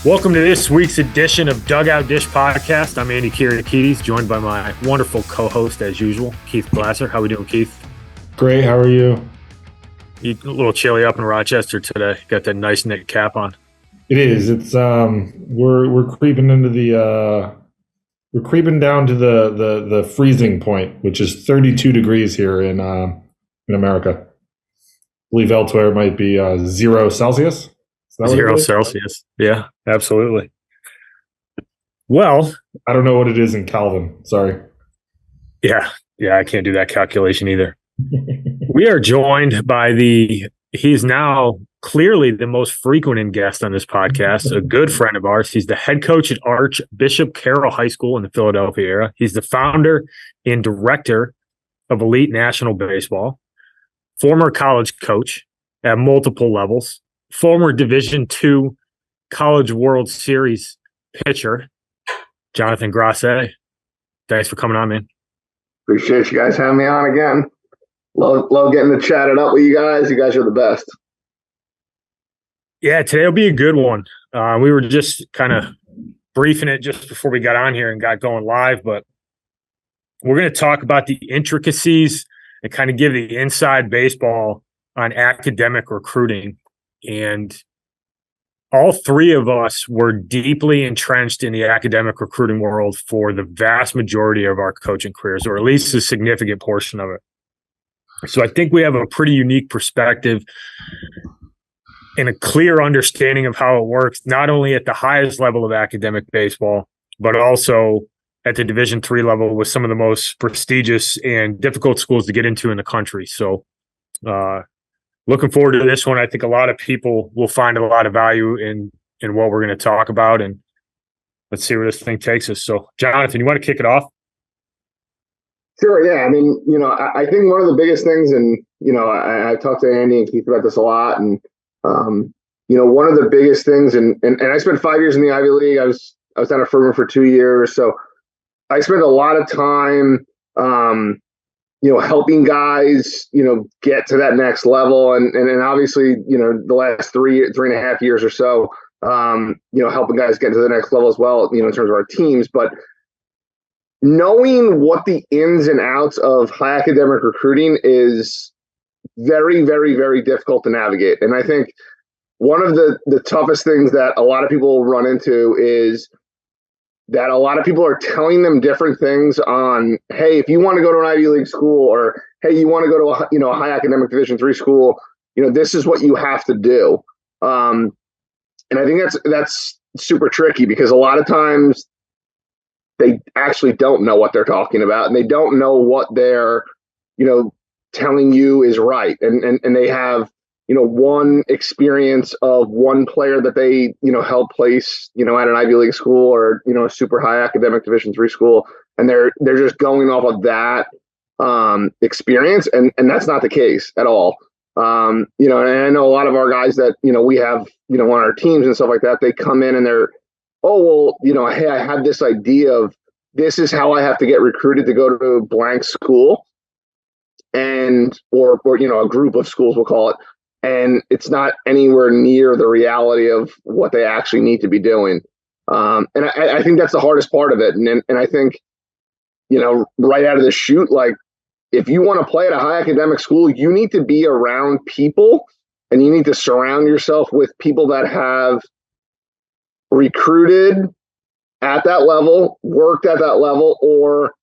Welcome to this week's edition of Dugout Dish Podcast. I'm Andy Kiriakides, joined by my wonderful co-host, as usual, Keith Glasser. How we doing, Keith? Great. How are you? You a little chilly up in Rochester today. Got that nice knit cap on. It is. It's we're creeping into we're creeping down to the freezing point, which is 32 degrees here in America. I believe elsewhere it might be 0 Celsius. 0 Celsius. Yeah, absolutely. Well, I don't know what it is in Kelvin. Sorry. Yeah, I can't do that calculation either. We are joined by he's now clearly the most frequent guest on this podcast, a good friend of ours. He's the head coach at Archbishop Carroll High School in the Philadelphia area. He's the founder and director of Elite National Baseball, former college coach at multiple levels, former Division II College World Series pitcher, Jonathan Grosse. Thanks for coming on, man. Appreciate you guys having me on again. Love getting to chat it up with you guys. You guys are the best. Yeah, today will be a good one. We were just kind of briefing it just before we got on here and got going live, but we're going to talk about the intricacies and kind of give the inside baseball on academic recruiting. And all three of us were deeply entrenched in the academic recruiting world for the vast majority of our coaching careers, or at least a significant portion of it. So I think we have a pretty unique perspective and a clear understanding of how it works, not only at the highest level of academic baseball, but also at the Division III level with some of the most prestigious and difficult schools to get into in the country. So looking forward to this one. I think a lot of people will find a lot of value in what we're going to talk about, and let's see where this thing takes us. So, Jonathan, you want to kick it off? Sure, yeah. I mean, I think one of the biggest things, and, I talked to Andy and Keith about this a lot, and, one of the biggest things, and I spent 5 years in the Ivy League. I was down at Furman for 2 years. So I spent a lot of time, helping guys, get to that next level. And obviously, the last 3.5 years or so, helping guys get to the next level as well, in terms of our teams. But knowing what the ins and outs of high academic recruiting is very, very, very difficult to navigate. And I think one of the toughest things that a lot of people run into is that a lot of people are telling them different things on, hey, if you want to go to an Ivy League school, or, hey, you want to go to a high academic Division III school, this is what you have to do. And I think that's super tricky, because a lot of times they actually don't know what they're talking about, and they don't know what they're, telling you is right. And they have, one experience of one player that they, helped place, at an Ivy League school, or, a super high academic Division III school. And they're just going off of that experience. And that's not the case at all. And I know a lot of our guys that, we have, on our teams and stuff like that, they come in and they're, oh, well, hey, I had this idea of this is how I have to get recruited to go to a blank school, and or a group of schools, we'll call it. And it's not anywhere near the reality of what they actually need to be doing. And I think that's the hardest part of it. And I think, right out of the chute, like, if you want to play at a high academic school, you need to be around people, and you need to surround yourself with people that have recruited at that level, worked at that level, or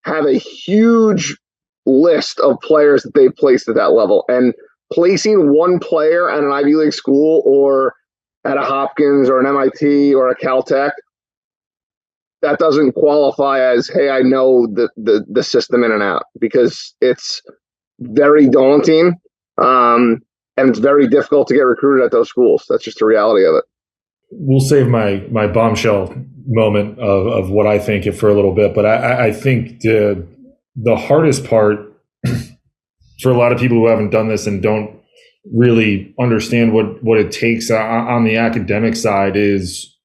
have a huge list of players that they've placed at that level. And placing one player at an Ivy League school, or at a Hopkins or an MIT or a Caltech, that doesn't qualify as, hey, I know the system in and out, because it's very daunting, and it's very difficult to get recruited at those schools. That's just the reality of it. We'll save my bombshell moment of what I think for a little bit, but I think the hardest part for a lot of people who haven't done this and don't really understand what it takes on the academic side is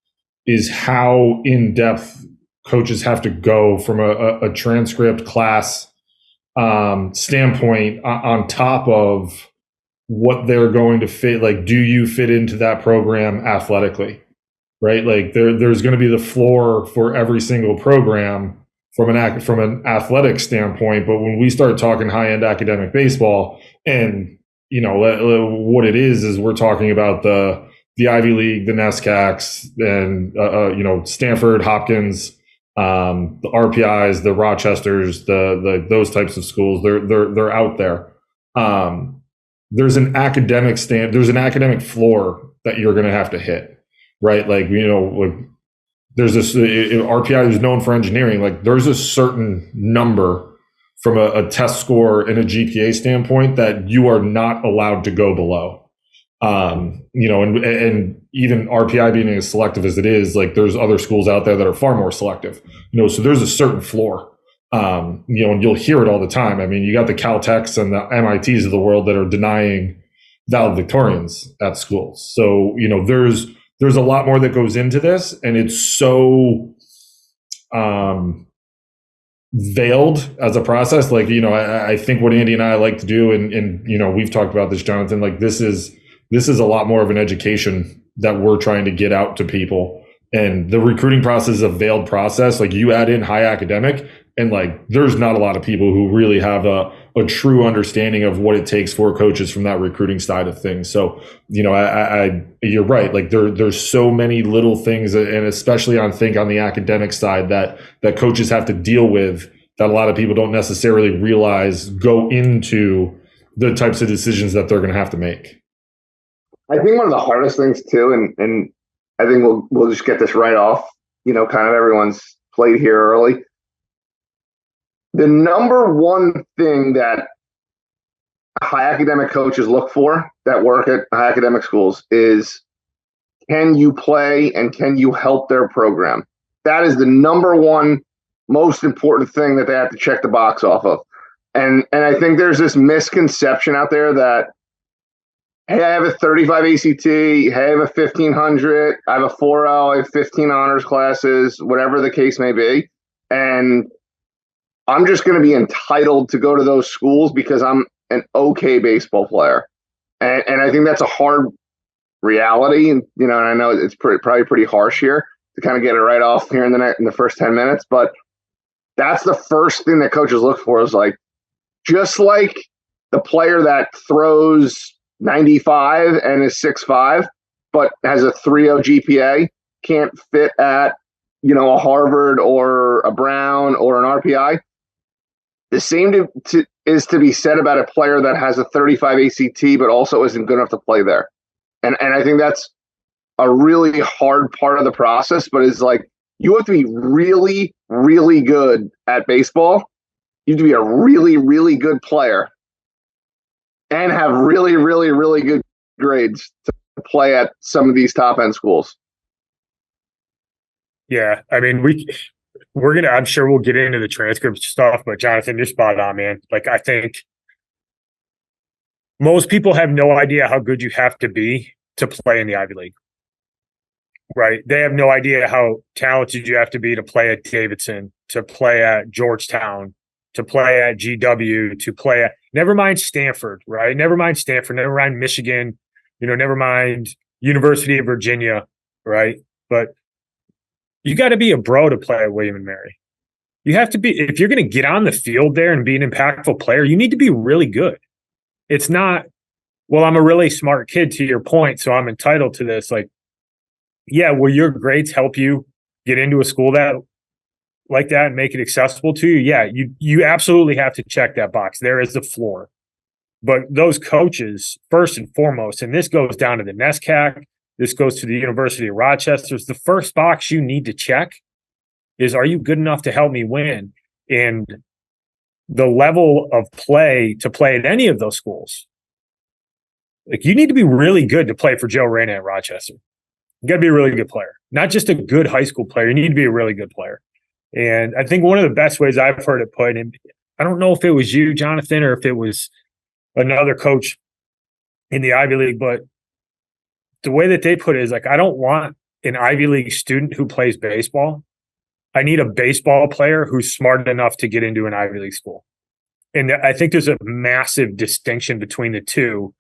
how in-depth coaches have to go from a transcript class standpoint on top of what they're going to fit. Like, do you fit into that program athletically? right? Like there's going to be the floor for every single program from an athletic standpoint. But when we start talking high end academic baseball, and what it is we're talking about the Ivy League, the NESCACs, and Stanford, Hopkins, the RPIs, the Rochesters, the those types of schools. They're out there. There's an academic there's an academic floor that you're going to have to hit, right? Like, there's this RPI who's known for engineering. Like, there's a certain number from a test score and a GPA standpoint that you are not allowed to go below. And even RPI being as selective as it is, like, there's other schools out there that are far more selective, so there's a certain floor, and you'll hear it all the time. I mean, you got the Caltechs and the MITs of the world that are denying valedictorians at schools. So, there's a lot more that goes into this, and it's so veiled as a process. Like, I think what Andy and I like to do, and we've talked about this, Jonathan, like, this is a lot more of an education that we're trying to get out to people. And the recruiting process is a veiled process. Like, you add in high academic, and like, there's not a lot of people who really have a true understanding of what it takes for coaches from that recruiting side of things. So, you're right. Like, there's so many little things, and especially on the academic side that coaches have to deal with, that a lot of people don't necessarily realize go into the types of decisions that they're going to have to make. I think one of the hardest things too, and I think we'll just get this right off, kind of everyone's plate here early. The number one thing that high academic coaches look for that work at high academic schools is, can you play and can you help their program? That is the number one most important thing that they have to check the box off of. And I think there's this misconception out there that, hey, I have a 35 ACT, hey, I have a 1500, I have a 4L, I have 15 honors classes, whatever the case may be. And I'm just going to be entitled to go to those schools because I'm an okay baseball player. And I think that's a hard reality. And, and I know it's probably pretty harsh here to kind of get it right off here in the first 10 minutes. But that's the first thing that coaches look for, is like, just like the player that throws 95 and is 6'5", but has a 3.0 GPA, can't fit at, a Harvard or a Brown or an RPI. The same is to be said about a player that has a 35 ACT, but also isn't good enough to play there. And I think that's a really hard part of the process, but it's like, you have to be really, really good at baseball. You have to be a really, really good player and have really, really, really good grades to play at some of these top end schools. Yeah. I mean, I'm sure we'll get into the transcript stuff, but Jonathan, you're spot on, man. Like, I think most people have no idea how good you have to be to play in the Ivy League, right? They have no idea how talented you have to be to play at Davidson, to play at Georgetown, to play at GW, to play at, never mind Stanford, right? Never mind Stanford, never mind Michigan, never mind University of Virginia, right? But you got to be a bro to play at William & Mary. You have to be, if you're going to get on the field there and be an impactful player, you need to be really good. It's not, well, I'm a really smart kid, to your point, so I'm entitled to this. Like, yeah, will your grades help you get into a school like that and make it accessible to you? Yeah, you absolutely have to check that box. There is the floor. But those coaches, first and foremost, and this goes down to the NESCAC, this goes to the University of Rochester, the first box you need to check is, are you good enough to help me win? And the level of play to play at any of those schools, like, you need to be really good to play for Joe Reyna at Rochester. You got to be a really good player, not just a good high school player. You need to be a really good player. And I think one of the best ways I've heard it put, and I don't know if it was you, Jonathan, or if it was another coach in the Ivy League, but the way that they put it is like, I don't want an Ivy League student who plays baseball. I need a baseball player who's smart enough to get into an Ivy League school. And I think there's a massive distinction between the two,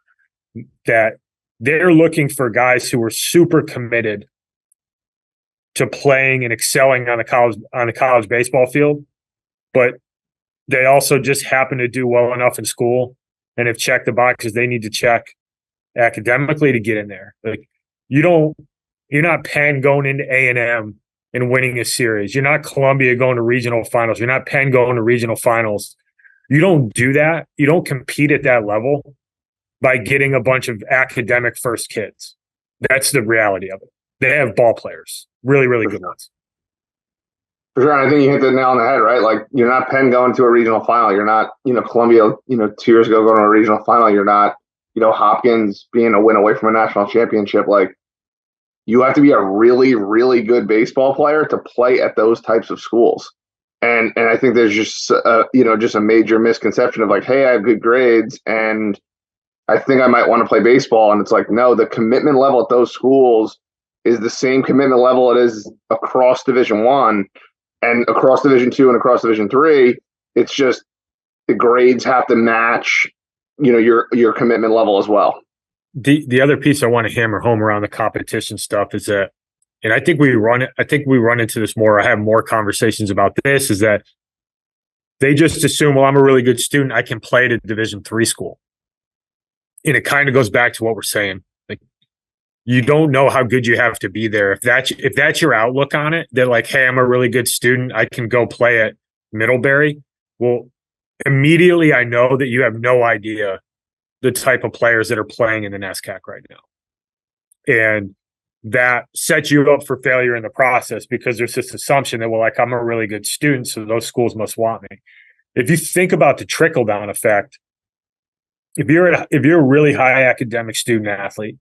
that they're looking for guys who are super committed to playing and excelling on the college baseball field, but they also just happen to do well enough in school and have checked the boxes they need to check academically to get in there. Like you're not Penn going into A&M and winning a series. You're not Columbia going to regional finals. You're not Penn going to regional finals. You don't do that. You don't compete at that level by getting a bunch of academic first kids. That's the reality of it. They have ball players, really, really good ones. For sure. And I think you hit the nail on the head, right? Like you're not Penn going to a regional final. You're not, Columbia, 2 years ago going to a regional final. You're not, Hopkins being a win away from a national championship. Like you have to be a really, really good baseball player to play at those types of schools. And I think there's just, just a major misconception of like, hey, I have good grades and I think I might want to play baseball. And it's like, no, the commitment level at those schools is the same commitment level it is across Division I and across Division II and across Division III. It's just the grades have to match, your commitment level as well. The other piece I want to hammer home around the competition stuff is that, and I think we run into this more. I have more conversations about this, is that they just assume, well, I'm a really good student, I can play at a Division III school. And it kind of goes back to what we're saying. Like, you don't know how good you have to be there. If that's your outlook on it, that like, hey, I'm a really good student, I can go play at Middlebury. Well, immediately I know that you have no idea the type of players that are playing in the NESCAC right now. And that sets you up for failure in the process because there's this assumption that, well, like, I'm a really good student, so those schools must want me. If you think about the trickle down effect, if you're a really high academic student athlete,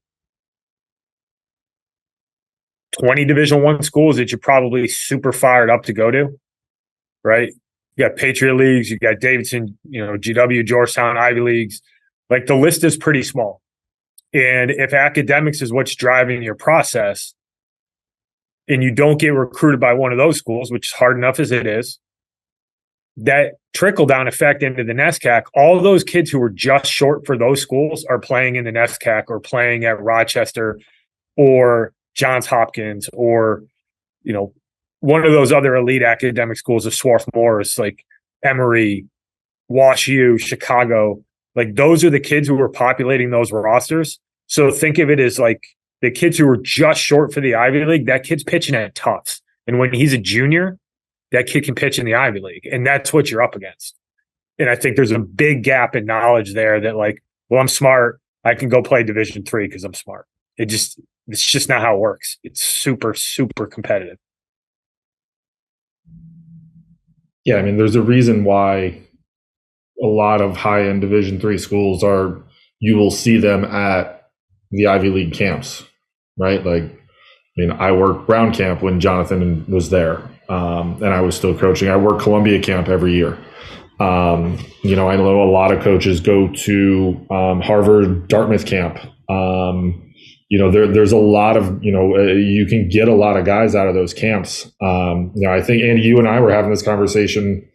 20 Division I schools that you're probably super fired up to go to, right? You got Patriot Leagues, you got Davidson, GW, Georgetown, Ivy Leagues. Like the list is pretty small. And if academics is what's driving your process and you don't get recruited by one of those schools, which is hard enough as it is, that trickle down effect into the NESCAC, all those kids who were just short for those schools are playing in the NESCAC or playing at Rochester or Johns Hopkins or, one of those other elite academic schools of Swarthmore, like Emory, Wash U, Chicago. Like those are the kids who are populating those rosters. So think of it as like the kids who were just short for the Ivy League, that kid's pitching at Tufts. And when he's a junior, that kid can pitch in the Ivy League. And that's what you're up against. And I think there's a big gap in knowledge there that like, well, I'm smart, I can go play Division III because I'm smart. It's just not how it works. It's super, super competitive. Yeah, I mean, there's a reason why a lot of high-end Division III schools you will see them at the Ivy League camps, right? Like, I mean, I worked Brown camp when Jonathan was there, and I was still coaching. I worked Columbia camp every year. I know a lot of coaches go to Harvard, Dartmouth camp. There's a lot of, you can get a lot of guys out of those camps. I think, Andy, you and I were having this conversation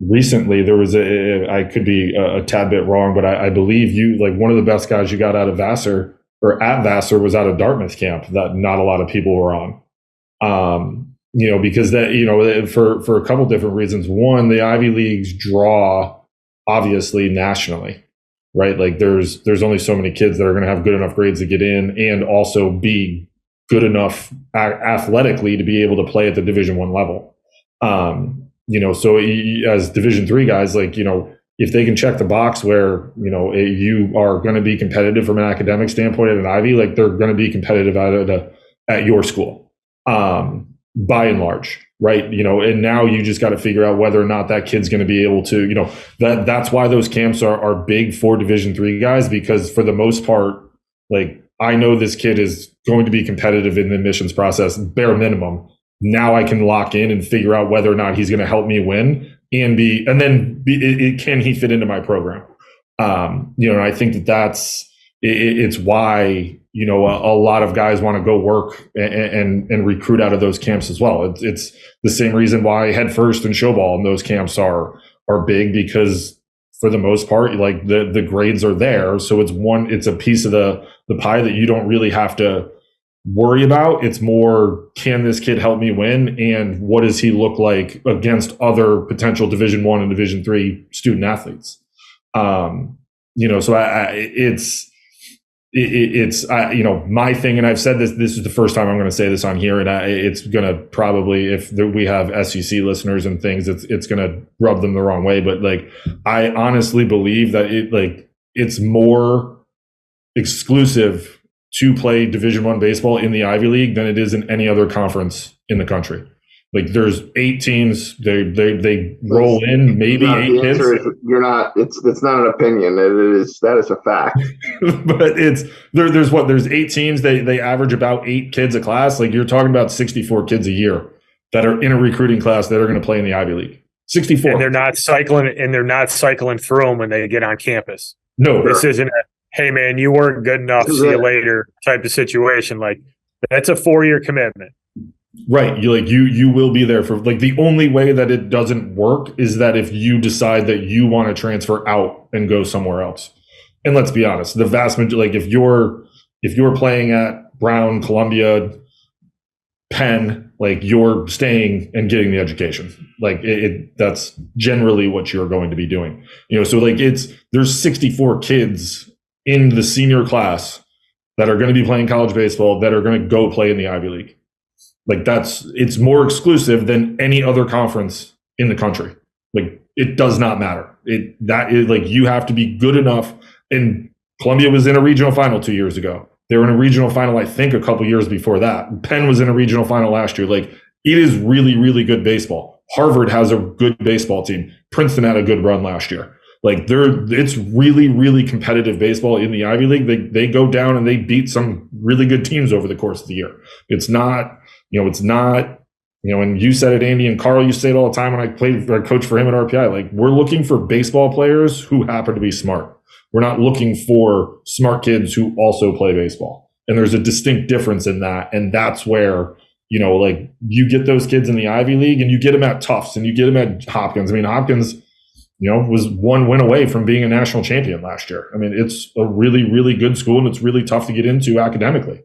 recently. There was I could be a tad bit wrong, but I believe you, like one of the best guys you got out of Vassar or at Vassar was out of Dartmouth camp that not a lot of people were on. Because that, for a couple different reasons. One, the Ivy Leagues draw obviously nationally. Right, like there's only so many kids that are going to have good enough grades to get in, and also be good enough athletically to be able to play at the Division I level. So as Division III guys, like if they can check the box where you are going to be competitive from an academic standpoint at an Ivy, like they're going to be competitive at your school, by and large. Right. And now you just got to figure out whether or not that kid's going to be able to, that's why those camps are big for Division III guys, because for the most part, like I know this kid is going to be competitive in the admissions process, bare minimum. Now I can lock in and figure out whether or not he's going to help me win can he fit into my program? And I think it's why, a lot of guys want to go work and recruit out of those camps as well. It's the same reason why Head First and Showball in those camps are big, because for the most part, like the grades are there. So it's a piece of the pie that you don't really have to worry about. It's more, can this kid help me win, and what does he look like against other potential Division I and Division III student athletes? So it's my thing, and I've said this is the first time I'm going to say this on here, and it's going to probably, if we have SEC listeners and things, it's going to rub them the wrong way, but like, I honestly believe that it's more exclusive to play Division I baseball in the Ivy League than it is in any other conference in the country. Like, there's 8 teams. They roll in maybe 8 kids. The answer is you're not. It's not an opinion. That is a fact. But there's 8 teams. They average about 8 kids a class. Like, you're talking about 64 kids a year that are in a recruiting class that are going to play in the Ivy League. 64. And they're not cycling through them when they get on campus. No, this isn't a, hey man, you weren't good enough, see you later type of situation. Like, that's a 4-year commitment. Right. You will be there for, like, the only way that it doesn't work is that if you decide that you want to transfer out and go somewhere else. And let's be honest, the vast majority, like, if you're playing at Brown, Columbia, Penn, like, you're staying and getting the education. Like, that's generally what you're going to be doing. So like, there's 64 kids in the senior class that are going to be playing college baseball that are going to go play in the Ivy League. Like, it's more exclusive than any other conference in the country. Like, it does not matter. That is, like, you have to be good enough. And Columbia was in a regional final 2 years ago. They were in a regional final, I think, a couple years before that. Penn was in a regional final last year. Like, it is really, really good baseball. Harvard has a good baseball team. Princeton had a good run last year. Like, it's really, really competitive baseball in the Ivy League. They go down and they beat some really good teams over the course of the year. It's not, and you said it, Andy, and Carl, you say it all the time when I coached for him at RPI, like, we're looking for baseball players who happen to be smart. We're not looking for smart kids who also play baseball. And there's a distinct difference in that. And that's where, like, you get those kids in the Ivy League and you get them at Tufts and you get them at Hopkins. I mean, Hopkins, was 1 win away from being a national champion last year. I mean, it's a really, really good school and it's really tough to get into academically.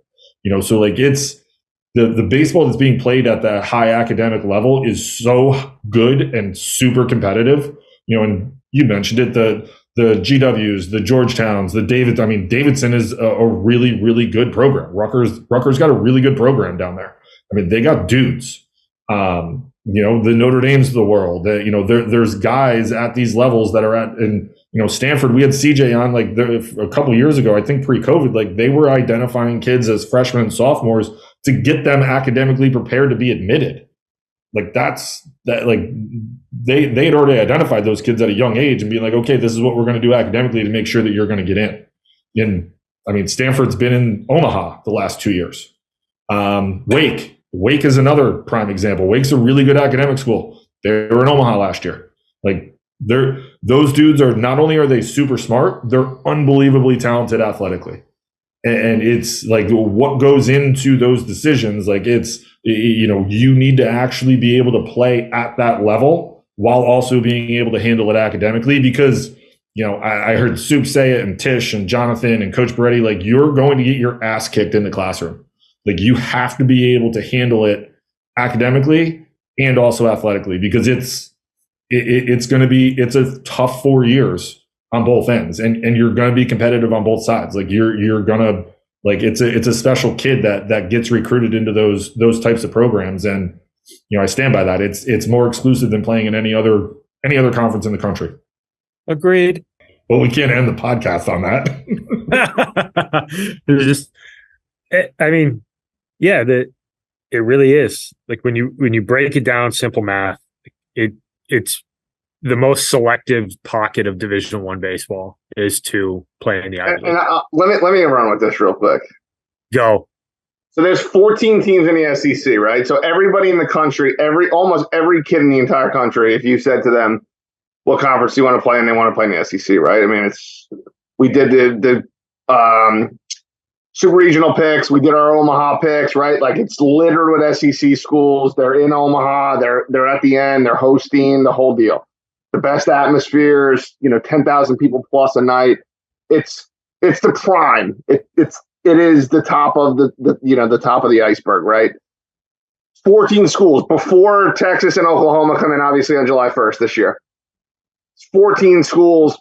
So like, it's the baseball that's being played at that high academic level is so good and super competitive. And you mentioned it, the GWs, the Georgetowns, Davidson is a really, really good program. Rutgers got a really good program down there. I mean, they got dudes. The Notre Dames of the world. There's guys at these levels that are at, and Stanford. We had CJ on like a couple years ago, I think pre-COVID. Like, they were identifying kids as freshmen and sophomores to get them academically prepared to be admitted. Like, they had already identified those kids at a young age and being like, okay, this is what we're going to do academically to make sure that you're going to get in. And I mean, Stanford's been in Omaha the last 2 years. Wake is another prime example. Wake's a really good academic school. They were in Omaha last year. Like, those dudes are, not only are they super smart, they're unbelievably talented athletically. And it's like, what goes into those decisions, like, it's, you need to actually be able to play at that level while also being able to handle it academically, because, I heard Soup say it, and Tish and Jonathan and Coach Beretti, like, you're going to get your ass kicked in the classroom. Like, you have to be able to handle it academically and also athletically, because it's a tough 4 years on both ends, and you're going to be competitive on both sides. Like, you're going to, like, it's a special kid that gets recruited into those types of programs. And, I stand by that. It's more exclusive than playing in any other conference in the country. Agreed. Well, we can't end the podcast on that. There's just, I mean, yeah, it really is. Like, when you break it down, simple math, it's the most selective pocket of Division I baseball is to play in the Ivy League. And let me run with this real quick. Go. So there's 14 teams in the SEC, right? So everybody in the country, almost every kid in the entire country, if you said to them, what conference do you want to play in, they want to play in the SEC, right? I mean, we did the super regional picks. We did our Omaha picks, right? Like, it's littered with SEC schools. They're in Omaha. They're at the end. They're hosting the whole deal. The best atmospheres, 10,000 people plus a night. It's the prime. It's it is the top of the top of the iceberg, right? 14 schools before Texas and Oklahoma come in, obviously on July 1st this year. 14 schools,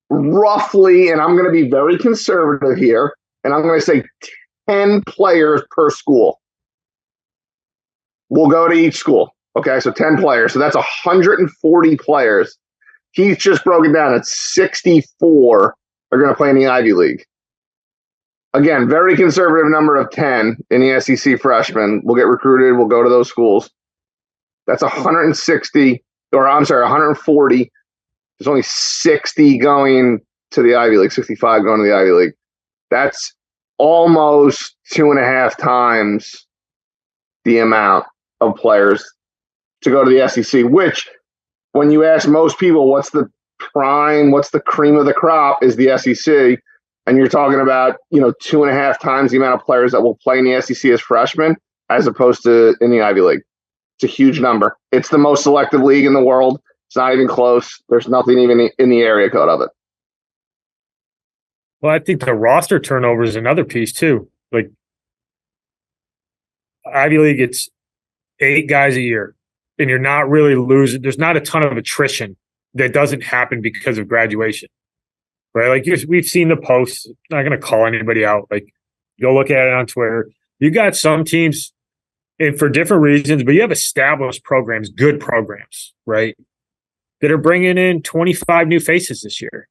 roughly, and I'm going to be very conservative here, and I'm going to say 10 players per school will go to each school. Okay, so 10 players. So that's 140 players. He's just broken down at 64 are going to play in the Ivy League. Again, very conservative number of 10 in the SEC freshmen will get recruited, will go to those schools. That's 160, or I'm sorry, 140. There's only 60 going to the Ivy League, 65 going to the Ivy League. That's almost 2.5 times the amount of players to go to the SEC, which when you ask most people what's the prime, what's the cream of the crop, is the SEC. And you're talking about, 2.5 times the amount of players that will play in the SEC as freshmen as opposed to in the Ivy League. It's a huge number. It's the most selective league in the world. It's not even close. There's nothing even in the area code of it. Well, I think the roster turnover is another piece too. Like Ivy League, it's 8 guys a year, and you're not really losing. There's not a ton of attrition that doesn't happen because of graduation, right? Like we've seen the posts. Not going to call anybody out. Like go look at it on Twitter. You got some teams, and for different reasons, but you have established programs, good programs, right, that are bringing in 25 new faces this year,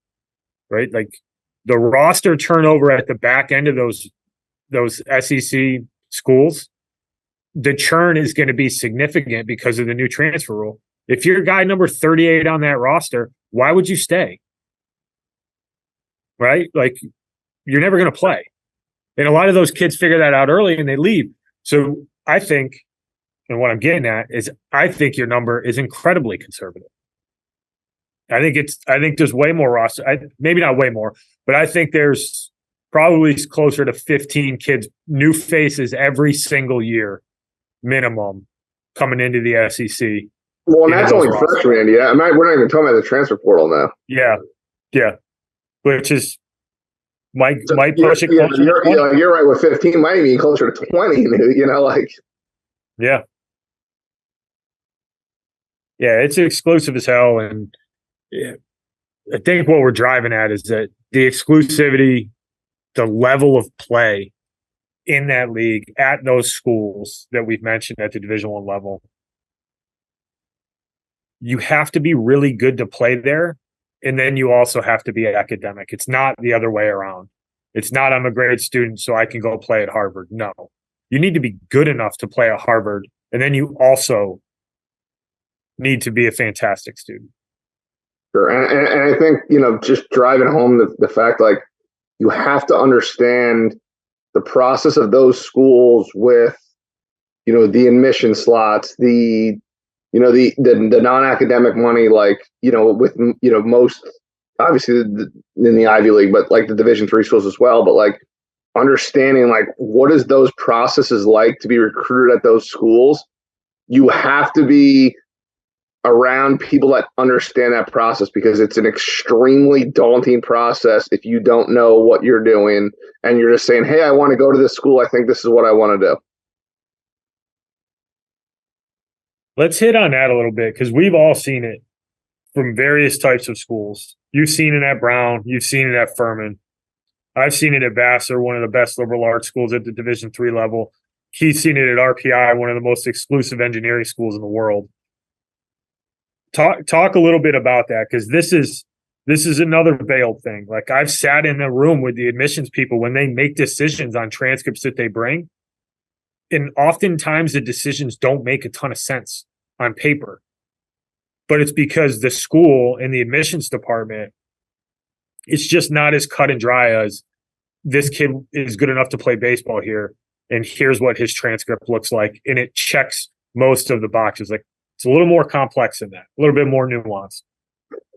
right? Like the roster turnover at the back end of those SEC schools, the churn is going to be significant because of the new transfer rule. If you're guy number 38 on that roster, why would you stay? Right? Like you're never going to play. And a lot of those kids figure that out early and they leave. So I think, and what I'm getting at is I think your number is incredibly conservative. I think there's way more roster. Maybe not way more, but I think there's probably closer to 15 kids, new faces every single year, minimum, coming into the SEC. Well, and that's only freshmen, yeah. We're not even talking about the transfer portal now. Yeah. Which is might push it closer. You're right with 15, might be closer to 20. Yeah, it's exclusive as hell, and I think what we're driving at is that the exclusivity, the level of play in that league at those schools that we've mentioned at the Division I level, you have to be really good to play there, and then you also have to be academic. It's not the other way around. It's not I'm a great student so I can go play at Harvard. No. You need to be good enough to play at Harvard, and then you also need to be a fantastic student. Sure. And I think, just driving home the fact, like, you have to understand the process of those schools with, the admission slots, the non-academic money, like, with, most, obviously in the Ivy League, but like the Division III schools as well. But like understanding, like, what is those processes like to be recruited at those schools? You have to be around people that understand that process, because it's an extremely daunting process if you don't know what you're doing and you're just saying, hey, I want to go to this school. I think this is what I want to do. Let's hit on that a little bit, because we've all seen it from various types of schools. You've seen it at Brown. You've seen it at Furman. I've seen it at Vassar, one of the best liberal arts schools at the Division III level. He's seen it at RPI, one of the most exclusive engineering schools in the world. Talk a little bit about that, because this is another veiled thing. Like, I've sat in a room with the admissions people when they make decisions on transcripts that they bring, and oftentimes the decisions don't make a ton of sense on paper. But it's because the school and the admissions department, it's just not as cut and dry as this kid is good enough to play baseball here, and here's what his transcript looks like, and it checks most of the boxes. Like, it's a little more complex than that, a little bit more nuanced.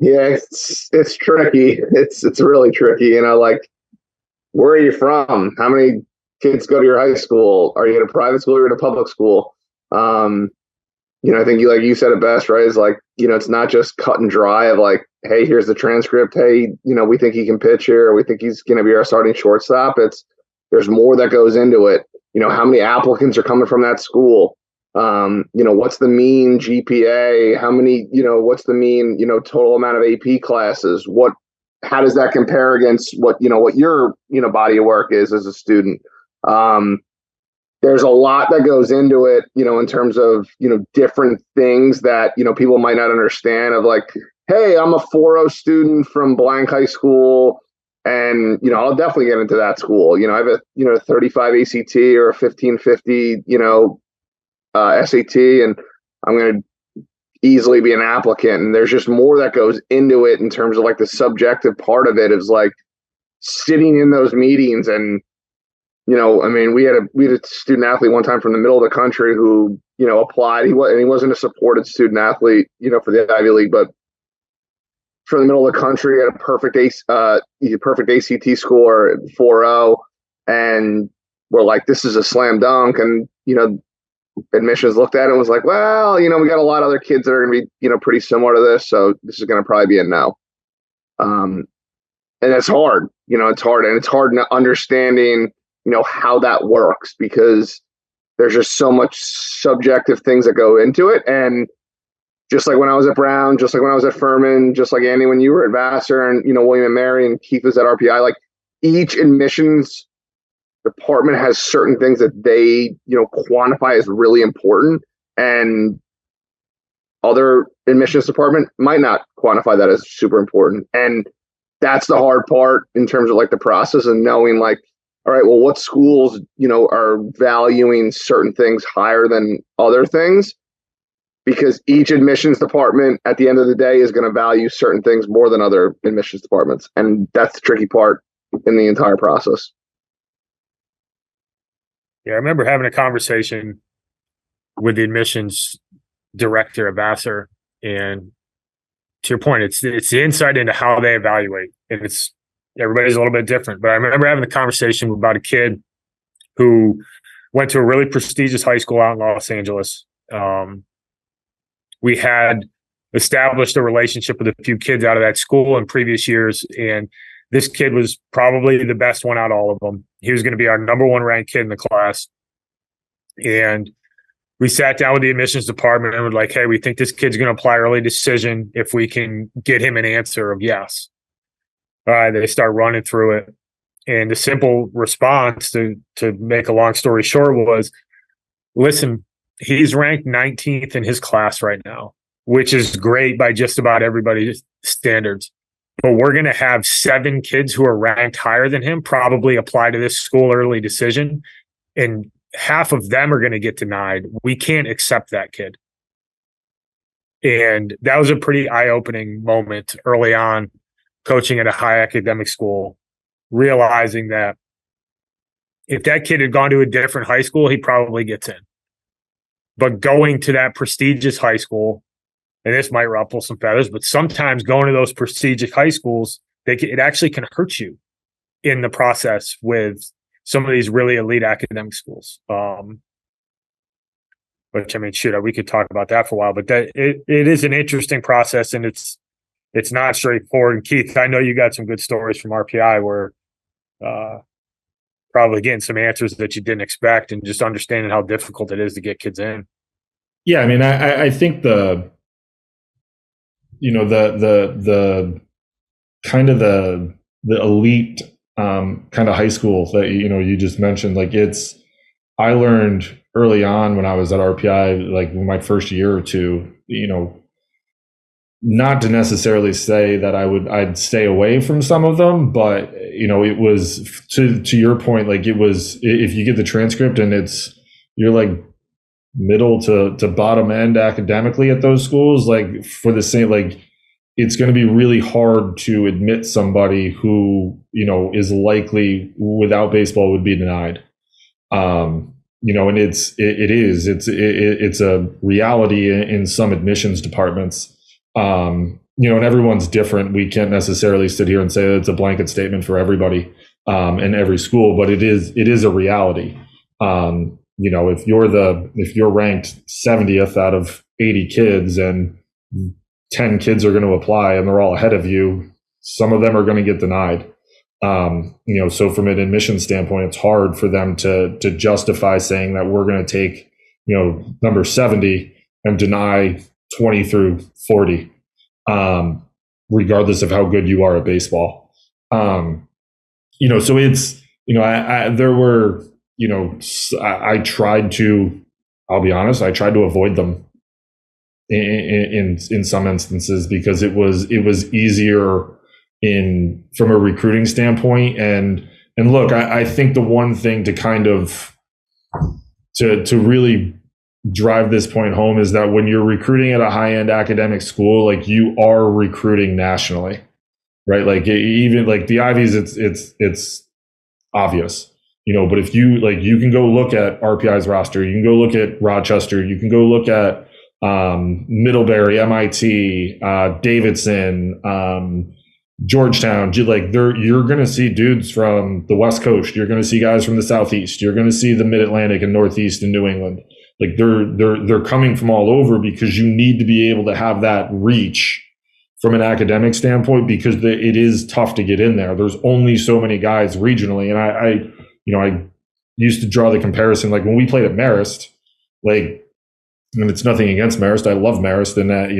Yeah, it's tricky. It's really tricky. Like, where are you from? How many kids go to your high school? Are you in a private school or in a public school? I think you said it best, right? It's like, it's not just cut and dry of like, hey, here's the transcript. Hey, we think he can pitch here. Or we think he's going to be our starting shortstop. It's, There's more that goes into it. How many applicants are coming from that school? What's the mean GPA? How many, what's the mean, total amount of AP classes? How does that compare against what your, body of work is as a student? There's a lot that goes into it, in terms of, different things that, people might not understand of like, hey, I'm a 4.0 student from blank high school. And, I'll definitely get into that school. I have a, 35 ACT or a 1550, SAT, and I'm going to easily be an applicant. And there's just more that goes into it in terms of like the subjective part of it is like sitting in those meetings. And, we had a student athlete one time from the middle of the country who, applied. He wasn't a supported student athlete, for the Ivy League, but from the middle of the country, had a perfect ACT score, 4.0, and we're like, this is a slam dunk. And, admissions looked at it and was like, well, we got a lot of other kids that are going to be, pretty similar to this. So this is going to probably be a no. And it's hard, it's hard. And it's hard understanding, how that works because there's just so much subjective things that go into it. And just like when I was at Brown, just like when I was at Furman, just like Andy, when you were at Vassar and, William and Mary and Keith was at RPI, like each admissions department has certain things that they, quantify as really important, and other admissions department might not quantify that as super important. And that's the hard part in terms of like the process and knowing like, all right, well, what schools, are valuing certain things higher than other things, because each admissions department at the end of the day is going to value certain things more than other admissions departments. And that's the tricky part in the entire process. Yeah, I remember having a conversation with the admissions director at Vassar, and to your point, it's the insight into how they evaluate, and everybody's a little bit different. But I remember having a conversation about a kid who went to a really prestigious high school out in Los Angeles. We had established a relationship with a few kids out of that school in previous years, and this kid was probably the best one out of all of them. He was going to be our number one ranked kid in the class. And we sat down with the admissions department and were like, hey, we think this kid's going to apply early decision if we can get him an answer of yes. All right, they start running through it. And the simple response to make a long story short was, listen, he's ranked 19th in his class right now, which is great by just about everybody's standards. But we're going to have 7 kids who are ranked higher than him probably apply to this school early decision, and half of them are going to get denied. We can't accept that kid. And that was a pretty eye-opening moment early on, coaching at a high academic school, realizing that if that kid had gone to a different high school, he probably gets in. But going to that prestigious high school, and this might ruffle some feathers, but sometimes going to those prestigious high schools, it actually can hurt you in the process with some of these really elite academic schools. Which, I mean, shoot, we could talk about that for a while, but it is an interesting process, and it's not straightforward. And Keith, I know you got some good stories from RPI where probably getting some answers that you didn't expect, and just understanding how difficult it is to get kids in. Yeah, I mean, I think the kind of the elite kind of high school that you just mentioned, like I learned early on when I was at RPI, like my first year or two, not to necessarily say that I'd stay away from some of them, but it was to your point, like it was, if you get the transcript and you're like middle to bottom end academically at those schools, like for the same, like it's going to be really hard to admit somebody who is likely without baseball would be denied. And it's a reality in some admissions departments. And everyone's different. We can't necessarily sit here and say that it's a blanket statement for everybody in every school, but it is a reality. If you're ranked 70th out of 80 kids and 10 kids are going to apply and they're all ahead of you, some of them are going to get denied. So from an admission standpoint, it's hard for them to justify saying that we're going to take, number 70 and deny 20 through 40, regardless of how good you are at baseball. So it's, there were, I tried to, I'll be honest, I tried to avoid them in some instances because it was easier from a recruiting standpoint. And look, I think the one thing to kind of to really drive this point home is that when you're recruiting at a high-end academic school, like you are recruiting nationally, right? Like even like the Ivies, it's obvious, but if you you can go look at RPI's roster, you can go look at Rochester, you can go look at Middlebury, MIT, Davidson, Georgetown, you're going to see dudes from the West Coast. You're going to see guys from the Southeast. You're going to see the Mid-Atlantic and Northeast and New England. Like they're coming from all over because you need to be able to have that reach from an academic standpoint because it is tough to get in there. There's only so many guys regionally. And I used to draw the comparison, like when we played at Marist, and it's nothing against Marist. I love Marist and that,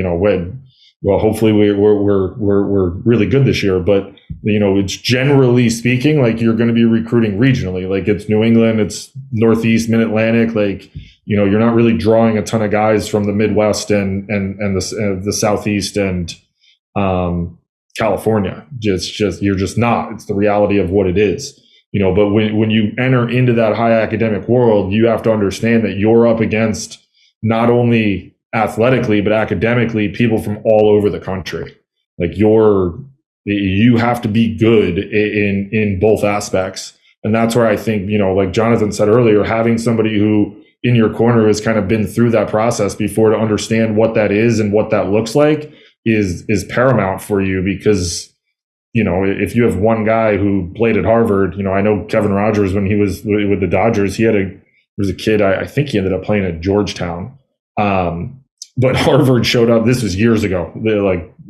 well, hopefully we're really good this year, but it's generally speaking, like you're going to be recruiting regionally, like it's New England, it's Northeast, Mid-Atlantic, you're not really drawing a ton of guys from the Midwest and the Southeast and California. You're just not. It's the reality of what it is. But when you enter into that high academic world, you have to understand that you're up against not only athletically, but academically, people from all over the country. Like you have to be good in both aspects. And that's where I think, like Jonathan said earlier, having somebody who in your corner has kind of been through that process before to understand what that is and what that looks like is paramount for you. Because, if you have one guy who played at Harvard, I know Kevin Rogers, when he was with the Dodgers, there was a kid, I think he ended up playing at Georgetown. But Harvard showed up. This was years ago,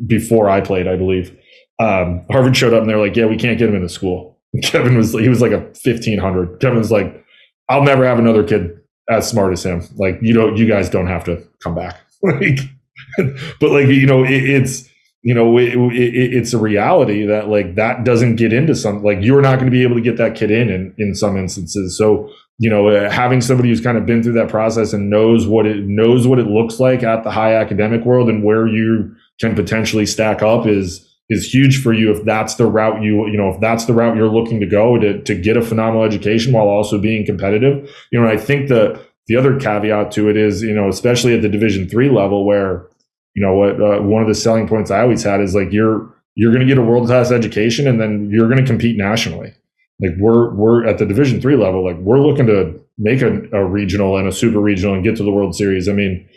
before I played, I believe. Harvard showed up and they're like, yeah, we can't get him into school. And Kevin was like a 1500. Kevin was like, I'll never have another kid as smart as him. Like, you guys don't have to come back. But it's a reality that that doesn't get into some, you're not going to be able to get that kid in some instances. So, having somebody who's kind of been through that process and knows what it looks like at the high academic world and where you can potentially stack up is huge for you if that's the route if that's the route you're looking to go to get a phenomenal education while also being competitive. I think the other caveat to it is, especially at the Division III level where, one of the selling points I always had is you're going to get a world-class education and then you're going to compete nationally. Like we're at the Division III level, we're looking to make a regional and a super regional and get to the World Series. I mean,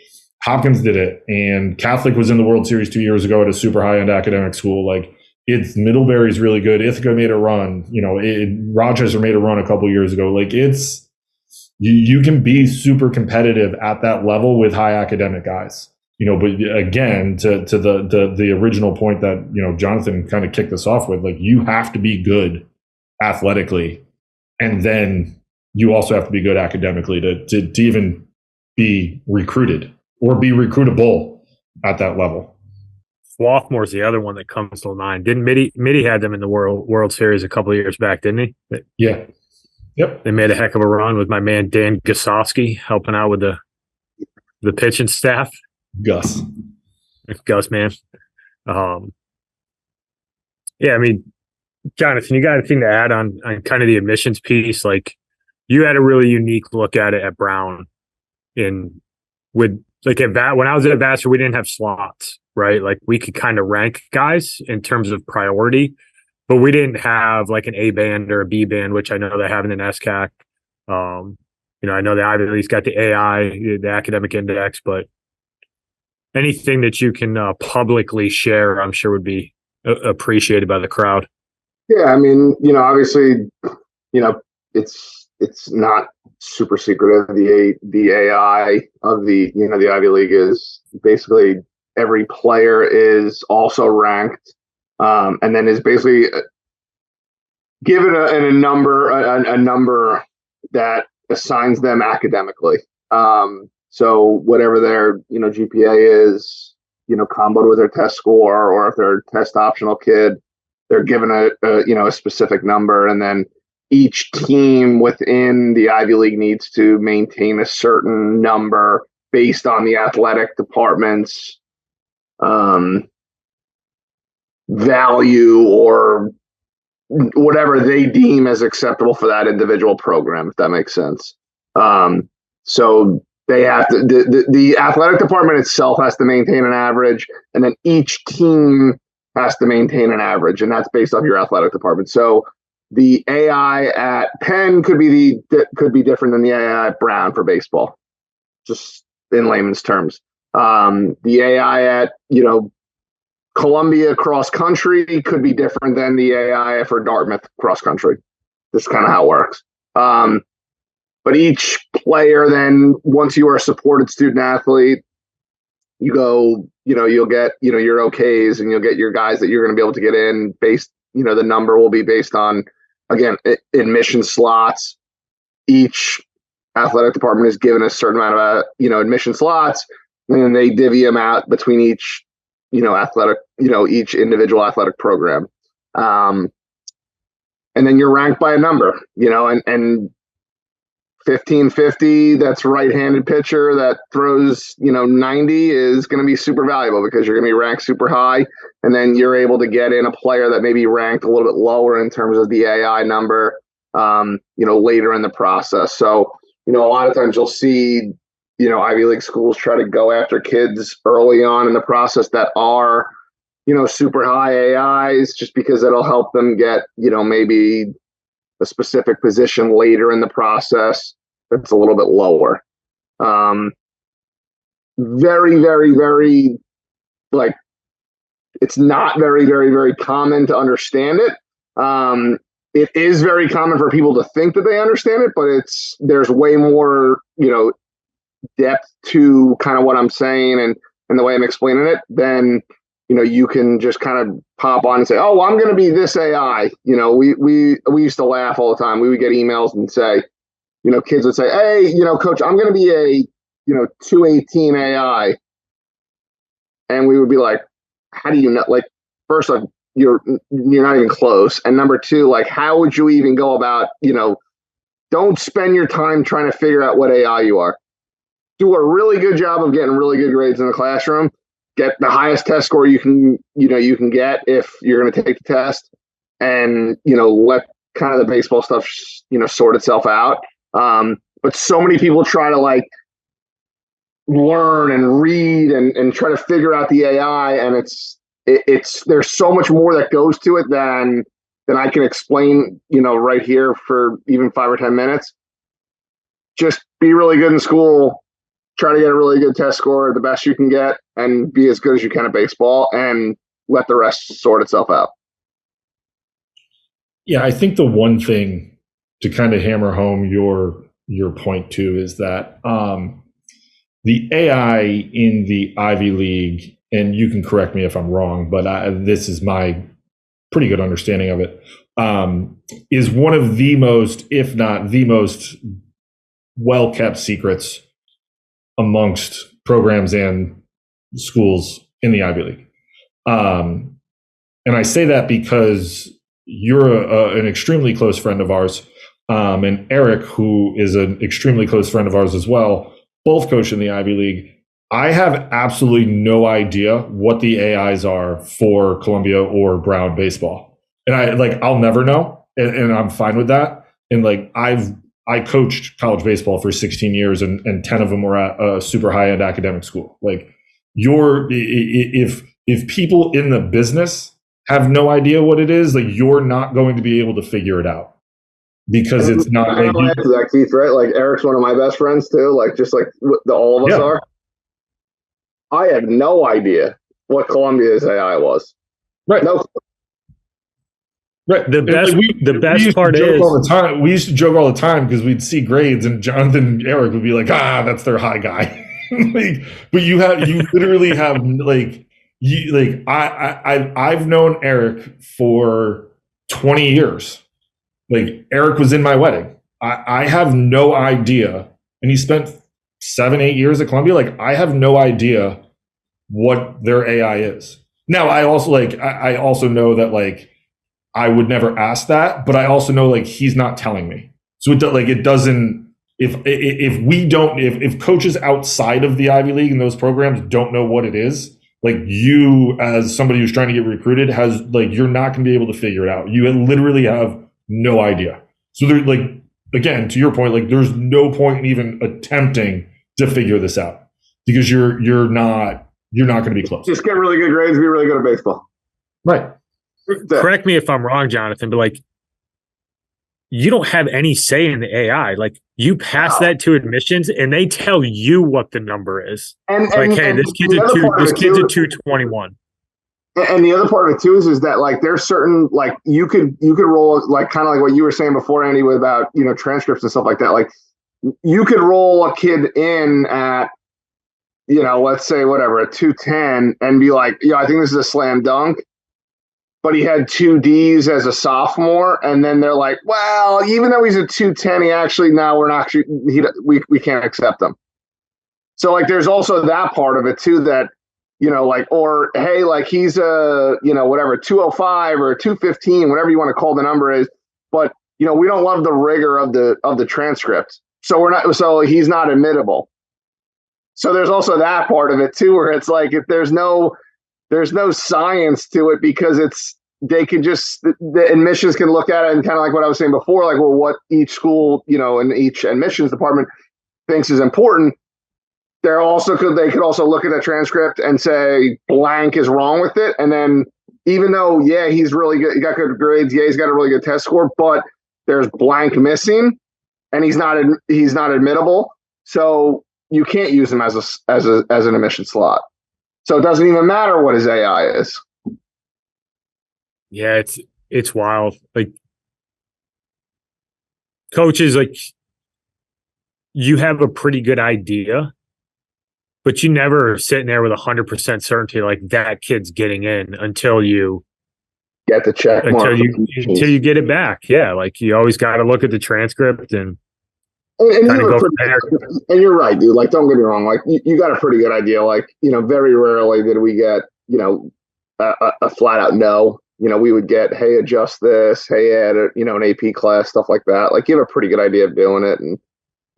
Hopkins did it, and Catholic was in the World Series 2 years ago at a super high-end academic school. It's Middlebury's really good. Ithaca made a run. Rochester made a run a couple years ago. You can be super competitive at that level with high academic guys. But again, to the original point that Jonathan kind of kicked us off with, you have to be good athletically, and then you also have to be good academically to even be recruited or be recruitable at that level. Swarthmore's the other one that comes to mind. Didn't Mitty had them in the World Series a couple of years back, didn't he? Yeah. Yep. They made a heck of a run with my man Dan Gosowski helping out with the pitching staff. Gus, man. Yeah, I mean, Jonathan, you got anything to add on kind of the admissions piece? You had a really unique look at it at Brown. When I was at Vassar, we didn't have slots, right? We could kind of rank guys in terms of priority, but we didn't have an A band or a B band, which I know they have in an SCAC. I know the Ivy League's got the AI, the academic index, but anything that you can publicly share, I'm sure would be appreciated by the crowd. Yeah, I mean, obviously, it's not super secretive. The AI of the Ivy League is basically every player is also ranked, and then is basically given a number, a number that assigns them academically. So whatever their, GPA is, comboed with their test score, or if they're a test optional kid, they're given a specific number, and then each team within the Ivy League needs to maintain a certain number based on the athletic department's value, or whatever they deem as acceptable for that individual program, if that makes sense. So they have to, the athletic department itself has to maintain an average, and then each team has to maintain an average, and that's based off your athletic department. So the AI at Penn could be different than the AI at Brown for baseball, just in layman's terms. The AI at Columbia cross country could be different than the AI for Dartmouth cross country. That's kind of how it works. But each player, then, once you are a supported student athlete, you go, you'll get, your OKs, and you'll get your guys that you're going to be able to get in based, the number will be based on, again, admission slots. Each athletic department is given a certain amount of, admission slots, and then they divvy them out between each, each individual athletic program. And then you're ranked by a number, and 1550, that's right-handed pitcher that throws, 90 is going to be super valuable, because you're going to be ranked super high. And then you're able to get in a player that may be ranked a little bit lower in terms of the AI number, later in the process. So, a lot of times you'll see, Ivy League schools try to go after kids early on in the process that are, super high AIs, just because it'll help them get, maybe a specific position later in the process that's a little bit lower. Very, very, very, it's not very, very, very common to understand it. It is very common for people to think that they understand it, but there's way more, depth to kind of what I'm saying and the way I'm explaining it than, you can just kind of pop on and say, oh, well, I'm going to be this AI. We used to laugh all the time. We would get emails and say, kids would say, hey, coach, I'm going to be a, 218 AI. And we would be like, how do you know? Like, first off, you're not even close. And number two, like, how would you even go about, don't spend your time trying to figure out what AI you are. Do a really good job of getting really good grades in the classroom. Get the highest test score you can get if you're going to take the test, and, let kind of the baseball stuff, sort itself out. But so many people try to learn and read and try to figure out the AI, and it's there's so much more that goes to it than I can explain, right here for even 5 or 10 minutes. Just be really good in school. Try to get a really good test score, the best you can get, and be as good as you can at baseball, and let the rest sort itself out. Yeah, I think the one thing to kind of hammer home your point too is that the AI in the Ivy League, and you can correct me if I'm wrong, but this is my pretty good understanding of it, is one of the most, if not the most, well-kept secrets amongst programs and schools in the Ivy League. And I say that because you're an extremely close friend of ours, and Eric, who is an extremely close friend of ours as well, both coach in the Ivy League. I have absolutely no idea what the AIs are for Columbia or Brown baseball. And I'll never know. And I'm fine with that. And I coached college baseball for 16 years, and 10 of them were at a super high-end academic school. If people in the business have no idea what it is, you're not going to be able to figure it out, because it's not. I know that, Keith, right? Eric's one of my best friends too. Just like all of us are. I had no idea what Columbia's AI was. Right. No. Right. The best part is all the time. We used to joke all the time because we'd see grades, and Jonathan and Eric would be like, that's their high guy. But you literally have I've known Eric for 20 years, Like Eric was in my wedding. I have no idea. And he spent 7-8 years at Columbia. Like I have no idea what their AI is. Now I also I also know that like I would never ask that, but I also know like he's not telling me. So it doesn't, if coaches outside of the Ivy League and those programs don't know what it is, like you as somebody who's trying to get recruited has like, you're not going to be able to figure it out. You literally have no idea. So they're like, again, to your point, like there's no point in even attempting to figure this out because you're not going to be close. Just get really good grades, be really good at baseball. Right. Correct me if I'm wrong, Jonathan, but like you don't have any say in the AI. Like you pass that to admissions and they tell you what the number is. Hey, this kid's a 221. And the other part of it too is that like there's certain like you could roll like kind of like what you were saying before, Andy, about transcripts and stuff like that. Like you could roll a kid in at let's say whatever a 210 and be like, I think this is a slam dunk. But he had 2 Ds as a sophomore, and then they're like, well, even though he's a 210, we can't accept him. So like there's also that part of it too that or hey, like he's a whatever 205 or 215, whatever you want to call the number is, but we don't love the rigor of the transcript, so he's not admittable. So there's also that part of it too, where it's like if there's no science to it because the admissions can look at it and kind of like what I was saying before, like, well, what each school, and each admissions department thinks is important. They could also look at a transcript and say blank is wrong with it. And then even though, he's really good, he got good grades. Yeah, he's got a really good test score, but there's blank missing and he's not admittable. So you can't use him as an admission slot. So it doesn't even matter what his AI is. Yeah, it's wild. Like coaches, like you have a pretty good idea, but you never are sitting there with 100% certainty like that kid's getting in until you get the check mark until you get it back. Yeah, like you always got to look at the transcript and kind of go from there. And you're right, dude. Like, don't get me wrong. Like, you got a pretty good idea. Like, very rarely did we get, a flat out no. We would get, hey, adjust this. Hey, add an AP class, stuff like that. Like, you have a pretty good idea of doing it. And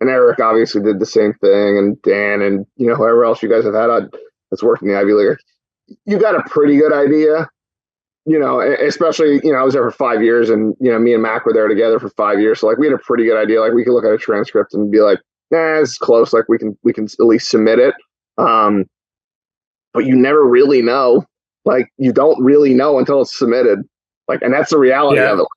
Eric obviously did the same thing. And Dan and, whoever else you guys have had that's worked in the Ivy League. You got a pretty good idea. Especially, I was there for 5 years and, me and Mac were there together for 5 years. So like we had a pretty good idea. Like we could look at a transcript and be like, it's close. Like we can at least submit it. But you never really know. Like you don't really know until it's submitted. Like, and that's the reality of it.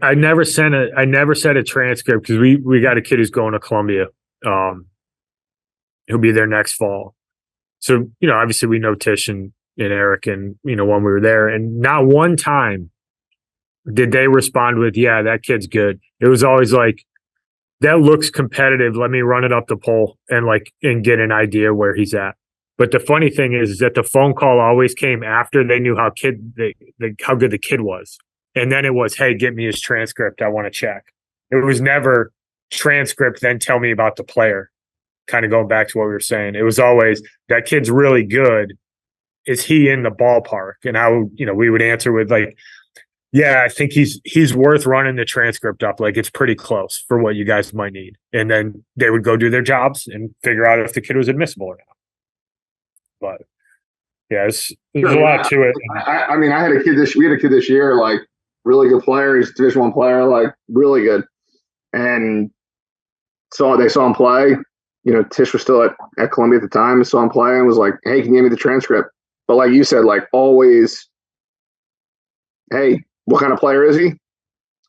I never sent a transcript because we got a kid who's going to Columbia. He'll be there next fall. So, obviously we know Tish and Eric and, when we were there, and not one time did they respond with, yeah, that kid's good. It was always like, that looks competitive. Let me run it up the pole and get an idea where he's at. But the funny thing is that the phone call always came after they knew how good the kid was. And then it was, hey, get me his transcript. I want to check. It was never transcript, then tell me about the player. Kind of going back to what we were saying. It was always, that kid's really good. Is he in the ballpark? And we would answer with like, yeah, I think he's worth running the transcript up. Like it's pretty close for what you guys might need. And then they would go do their jobs and figure out if the kid was admissible or not. But yeah, there's a lot to it. We had a kid this year, like really good player. He's a Division I player, like really good. And so they saw him play. Tish was still at Columbia at the time, saw him play and was like, hey, can you give me the transcript? But like you said, like always, hey, what kind of player is he?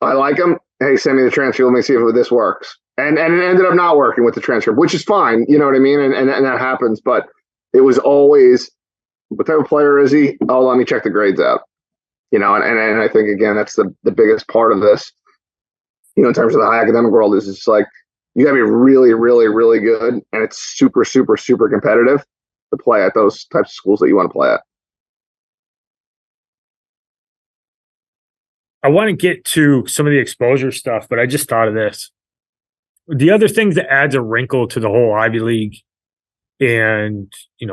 I like him. Hey, send me the transcript. Let me see if this works. And it ended up not working with the transcript, which is fine. You know what I mean? And that happens. But it was always, what type of player is he? Oh, let me check the grades out. And I think, again, that's the biggest part of this, in terms of the high academic world is just like, you got to be really, really, really good. And it's super, super, super competitive to play at those types of schools that you want to play at. I want to get to some of the exposure stuff, but I just thought of this. The other thing that adds a wrinkle to the whole Ivy League and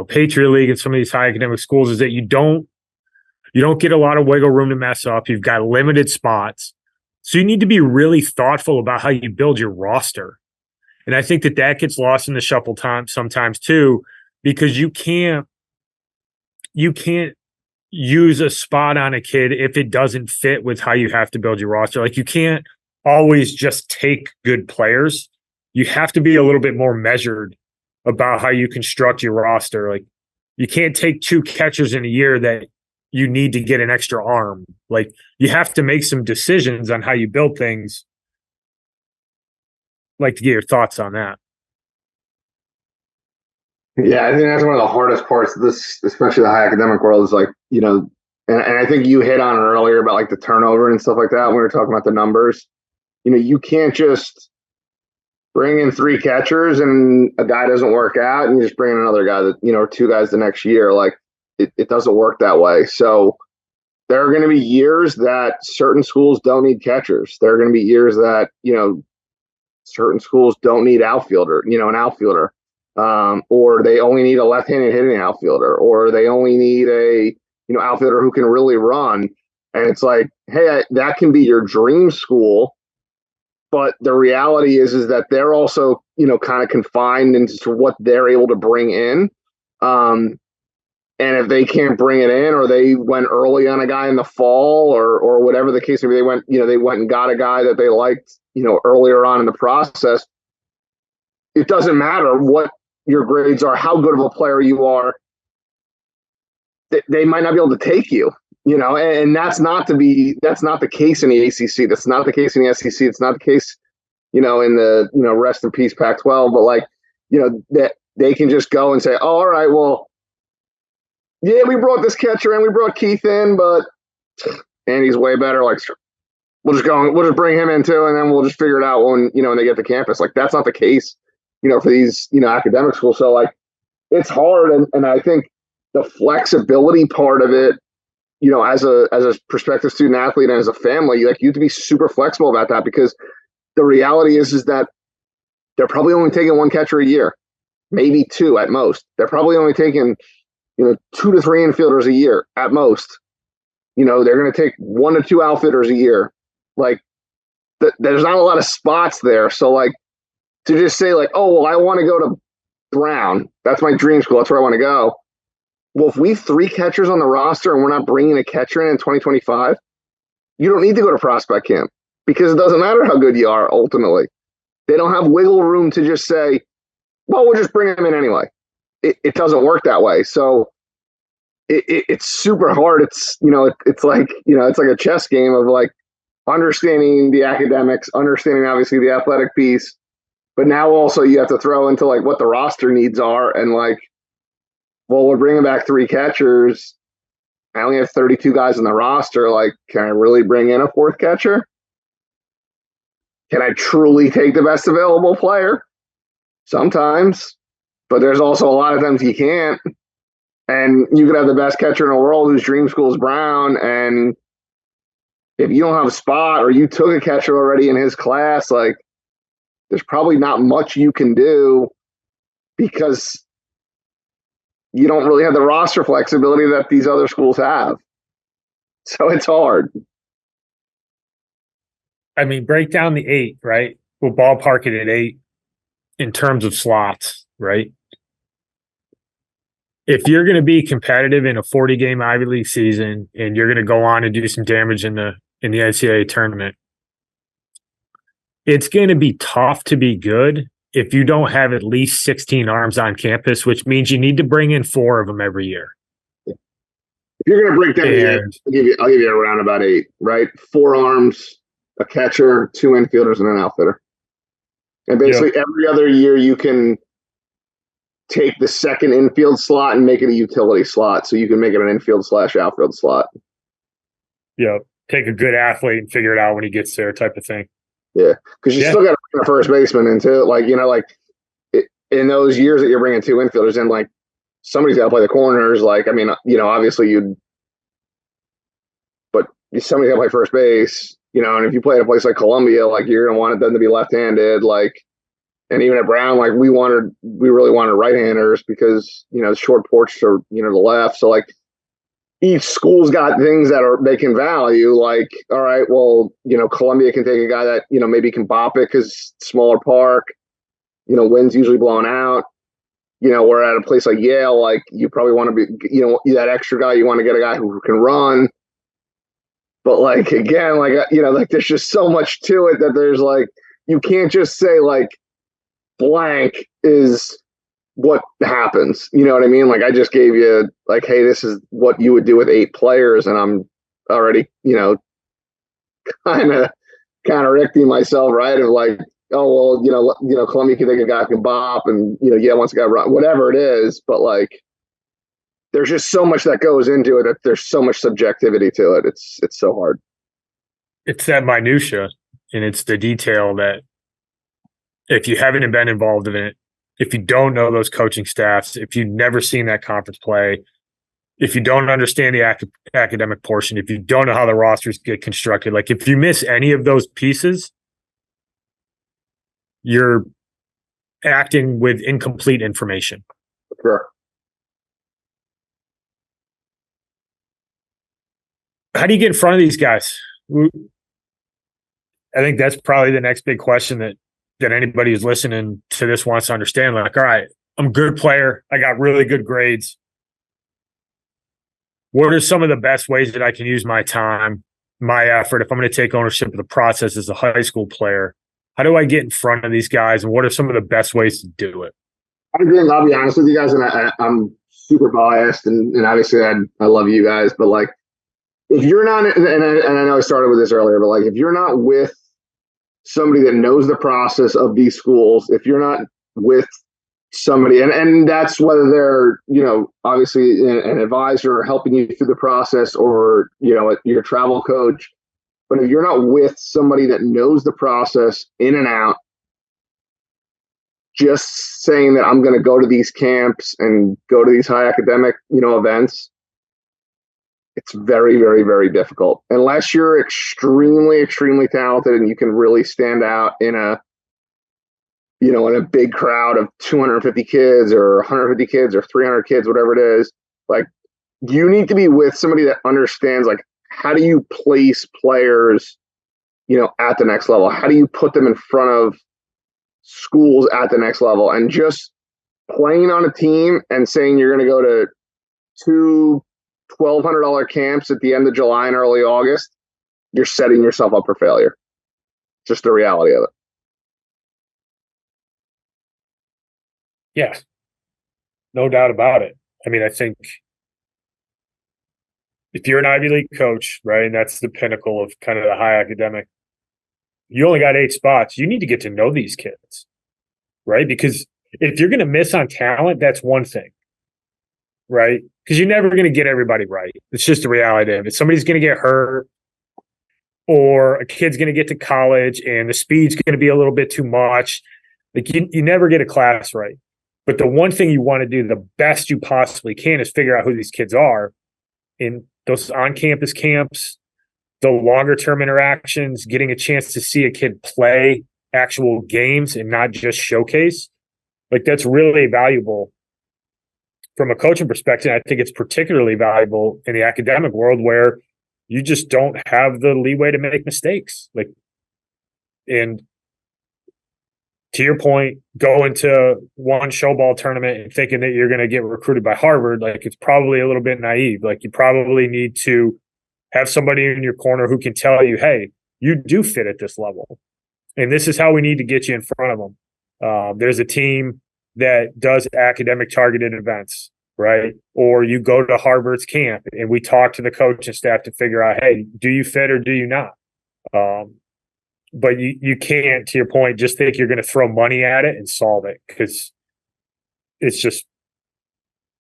Patriot League and some of these high academic schools is that you don't get a lot of wiggle room to mess up. You've got limited spots. So you need to be really thoughtful about how you build your roster. And I think that gets lost in the shuffle time sometimes too, because you can't use a spot on a kid if it doesn't fit with how you have to build your roster. Like, you can't always just take good players. You have to be a little bit more measured about how you construct your roster. Like, you can't take 2 catchers in a year that you need to get an extra arm. Like, you have to make some decisions on how you build things. I'd like to get your thoughts on that. Yeah, I think that's one of the hardest parts of this, especially the high academic world, is like, and I think you hit on it earlier about like the turnover and stuff like that when we were talking about the numbers. You can't just bring in 3 catchers and a guy doesn't work out and you just bring in another guy that, or 2 guys the next year. Like, it doesn't work that way. So there are going to be years that certain schools don't need catchers. There are going to be years that, certain schools don't need an outfielder, or they only need a left-handed hitting outfielder, or they only need a, outfielder who can really run. And it's like, hey, that can be your dream school. But the reality is that they're also, kind of confined into what they're able to bring in. And if they can't bring it in, or they went early on a guy in the fall, or whatever the case, maybe they went and got a guy that they liked, earlier on in the process. It doesn't matter what your grades are, how good of a player you are. They might not be able to take you, and that's not the case in the ACC. That's not the case in the SEC. It's not the case, in the, rest in peace Pac-12. But like, that they can just go and say, oh, all right, well, yeah, we brought this catcher in, we brought Keith in, but Andy's way better. Like, we'll just bring him in too, and then we'll just figure it out when they get to campus. Like, that's not the case, for these academic schools. So like, it's hard, and I think the flexibility part of it, as a prospective student athlete and as a family, like, you have to be super flexible about that, because the reality is that they're probably only taking 1 catcher a year, maybe 2 at most. They're probably only taking 2 to 3 infielders a year at most. They're going to take 1 to 2 outfitters a year. Like, there's not a lot of spots there. So like, to just say like, oh, well, I want to go to Brown. That's my dream school. That's where I want to go. Well, if we have 3 catchers on the roster and we're not bringing a catcher in 2025, you don't need to go to prospect camp, because it doesn't matter how good you are ultimately. They don't have wiggle room to just say, well, we'll just bring him in anyway. It doesn't work that way. So it's super hard. It's, it's like a chess game of like understanding the academics, understanding obviously the athletic piece, but now also you have to throw into like what the roster needs are. And like, well, we're bringing back 3 catchers. I only have 32 guys on the roster. Like, can I really bring in a 4th catcher? Can I truly take the best available player? Sometimes. But there's also a lot of times you can't. And you could have the best catcher in the world whose dream school is Brown. And if you don't have a spot, or you took a catcher already in his class, like, there's probably not much you can do, because you don't really have the roster flexibility that these other schools have. So it's hard. I mean, break down the 8, right? We'll ballpark it at 8 in terms of slots, right? If you're going to be competitive in a 40-game Ivy League season and you're going to go on and do some damage in the NCAA tournament, it's going to be tough to be good if you don't have at least 16 arms on campus, which means you need to bring in 4 of them every year. If you're going to break down, I'll give you a roundabout 8, right? 4 arms, a catcher, 2 infielders, and an outfitter. And basically every other year you can take the second infield slot and make it a utility slot, so you can make it an infield/outfield slot. Yeah, take a good athlete and figure it out when he gets there, type of thing. Yeah, because you still got to bring a first baseman into it. Like, in those years that you're bringing 2 infielders in, like, somebody's got to play the corners. Like, I mean, obviously but somebody got to play first base, and if you play at a place like Columbia, like you're going to want them to be left-handed, like, and even at Brown, like we really wanted right-handers because, short porch to, the left. So like each school's got things that they can value. Like, all right, well, Columbia can take a guy that, maybe can bop it because smaller park, wind's usually blowing out. Where at a place like Yale, like you probably want to be, that extra guy, you want to get a guy who can run. But like, again, like, like there's just so much to it that there's like, you can't just say like blank is what happens. You know what I mean? Like I just gave you like, hey, this is what you would do with 8 players. And I'm already, kind of contradicting myself, right? Of like, oh, well, Columbia can take a guy who can bop and, wants a guy run, whatever it is. But like, there's just so much that goes into it that there's so much subjectivity to it. It's so hard. It's that minutia, and it's the detail that if you haven't been involved in it, if you don't know those coaching staffs, if you've never seen that conference play, if you don't understand the academic portion, if you don't know how the rosters get constructed, like if you miss any of those pieces, you're acting with incomplete information. Sure. How do you get in front of these guys? I think that's probably the next big question that anybody who's listening to this wants to understand. Like, all right, I'm a good player. I got really good grades. What are some of the best ways that I can use my time, my effort, if I'm going to take ownership of the process as a high school player? How do I get in front of these guys, and what are some of the best ways to do it? I agree. I'll be honest with you guys, and I'm super biased, and obviously I love you guys, but like, if you're not, and I know I started with this earlier, but like, if you're not with somebody that knows the process of these schools, if you're not with somebody, and that's whether they're, obviously an advisor helping you through the process or, your travel coach, but if you're not with somebody that knows the process in and out, just saying that I'm going to go to these camps and go to these high academic, events, it's very, very, very difficult unless you're extremely, extremely talented and you can really stand out in a big crowd of 250 kids or 150 kids or 300 kids, whatever it is. Like, you need to be with somebody that understands, like, how do you place players, at the next level? How do you put them in front of schools at the next level? And just playing on a team and saying you're going to go to 2 $1,200 camps at the end of July and early August, you're setting yourself up for failure. Just the reality of it. Yeah, no doubt about it. I mean, I think if you're an Ivy League coach, right, and that's the pinnacle of kind of the high academic, you only got 8 spots. You need to get to know these kids, right? Because if you're going to miss on talent, that's one thing, right? Because you're never going to get everybody right. It's just the reality of it. Somebody's going to get hurt, or a kid's going to get to college and the speed's going to be a little bit too much. Like you never get a class right. But the one thing you want to do the best you possibly can is figure out who these kids are in those on-campus camps, the longer-term interactions, getting a chance to see a kid play actual games and not just showcase. Like, that's really valuable from a coaching perspective. I think it's particularly valuable in the academic world where you just don't have the leeway to make mistakes. Like, and to your point, going to one show ball tournament and thinking that you're going to get recruited by Harvard, like, it's probably a little bit naive. Like, you probably need to have somebody in your corner who can tell you, hey, you do fit at this level, and this is how we need to get you in front of them. There's a team that does academic targeted events, right? Or you go to Harvard's camp and we talk to the coach and staff to figure out, hey, do you fit or do you not? But you can't, to your point, just think you're going to throw money at it and solve it, because it's just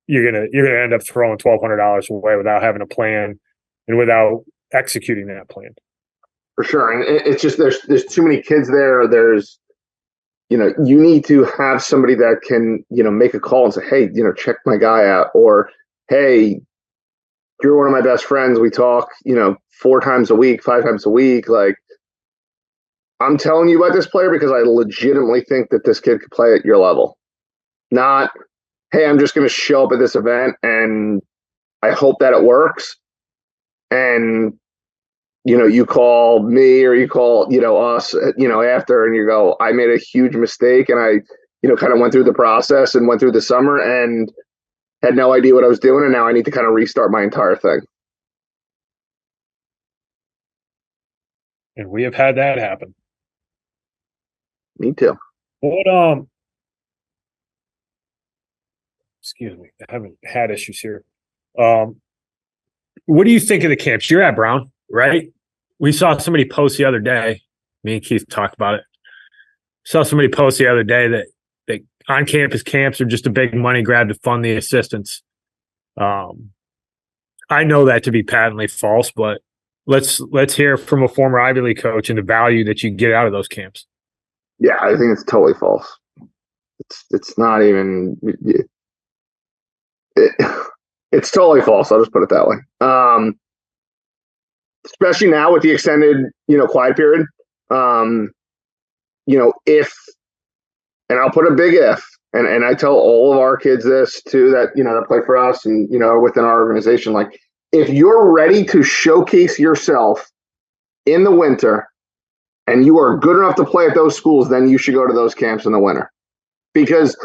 you're gonna end up throwing $1,200 away without having a plan and without executing that plan. For sure, and it's just there's too many kids there. There's, you need to have somebody that can, make a call and say, hey, check my guy out, or hey, you're one of my best friends. We talk, 4 times a week, 5 times a week. Like, I'm telling you about this player because I legitimately think that this kid could play at your level. Not, hey, I'm just going to show up at this event and I hope that it works. And, you call me or you call, us, after, and you go, I made a huge mistake. And I, kind of went through the process and went through the summer and had no idea what I was doing. And now I need to kind of restart my entire thing. And we have had that happen. Me too. What excuse me, I haven't had issues here. What do you think of the camps? You're at Brown, right? We saw somebody post the other day. Me and Keith talked about it. Saw somebody post the other day that on-campus camps are just a big money grab to fund the assistants. I know that to be patently false, but let's hear from a former Ivy League coach and the value that you get out of those camps. Yeah, I think it's totally false. It's not even. It's totally false. I'll just put it that way. Especially now with the extended, quiet period. If, and I'll put a big if, and I tell all of our kids this too, that, that play for us and, within our organization, like, if you're ready to showcase yourself in the winter and you are good enough to play at those schools, then you should go to those camps in the winter. Because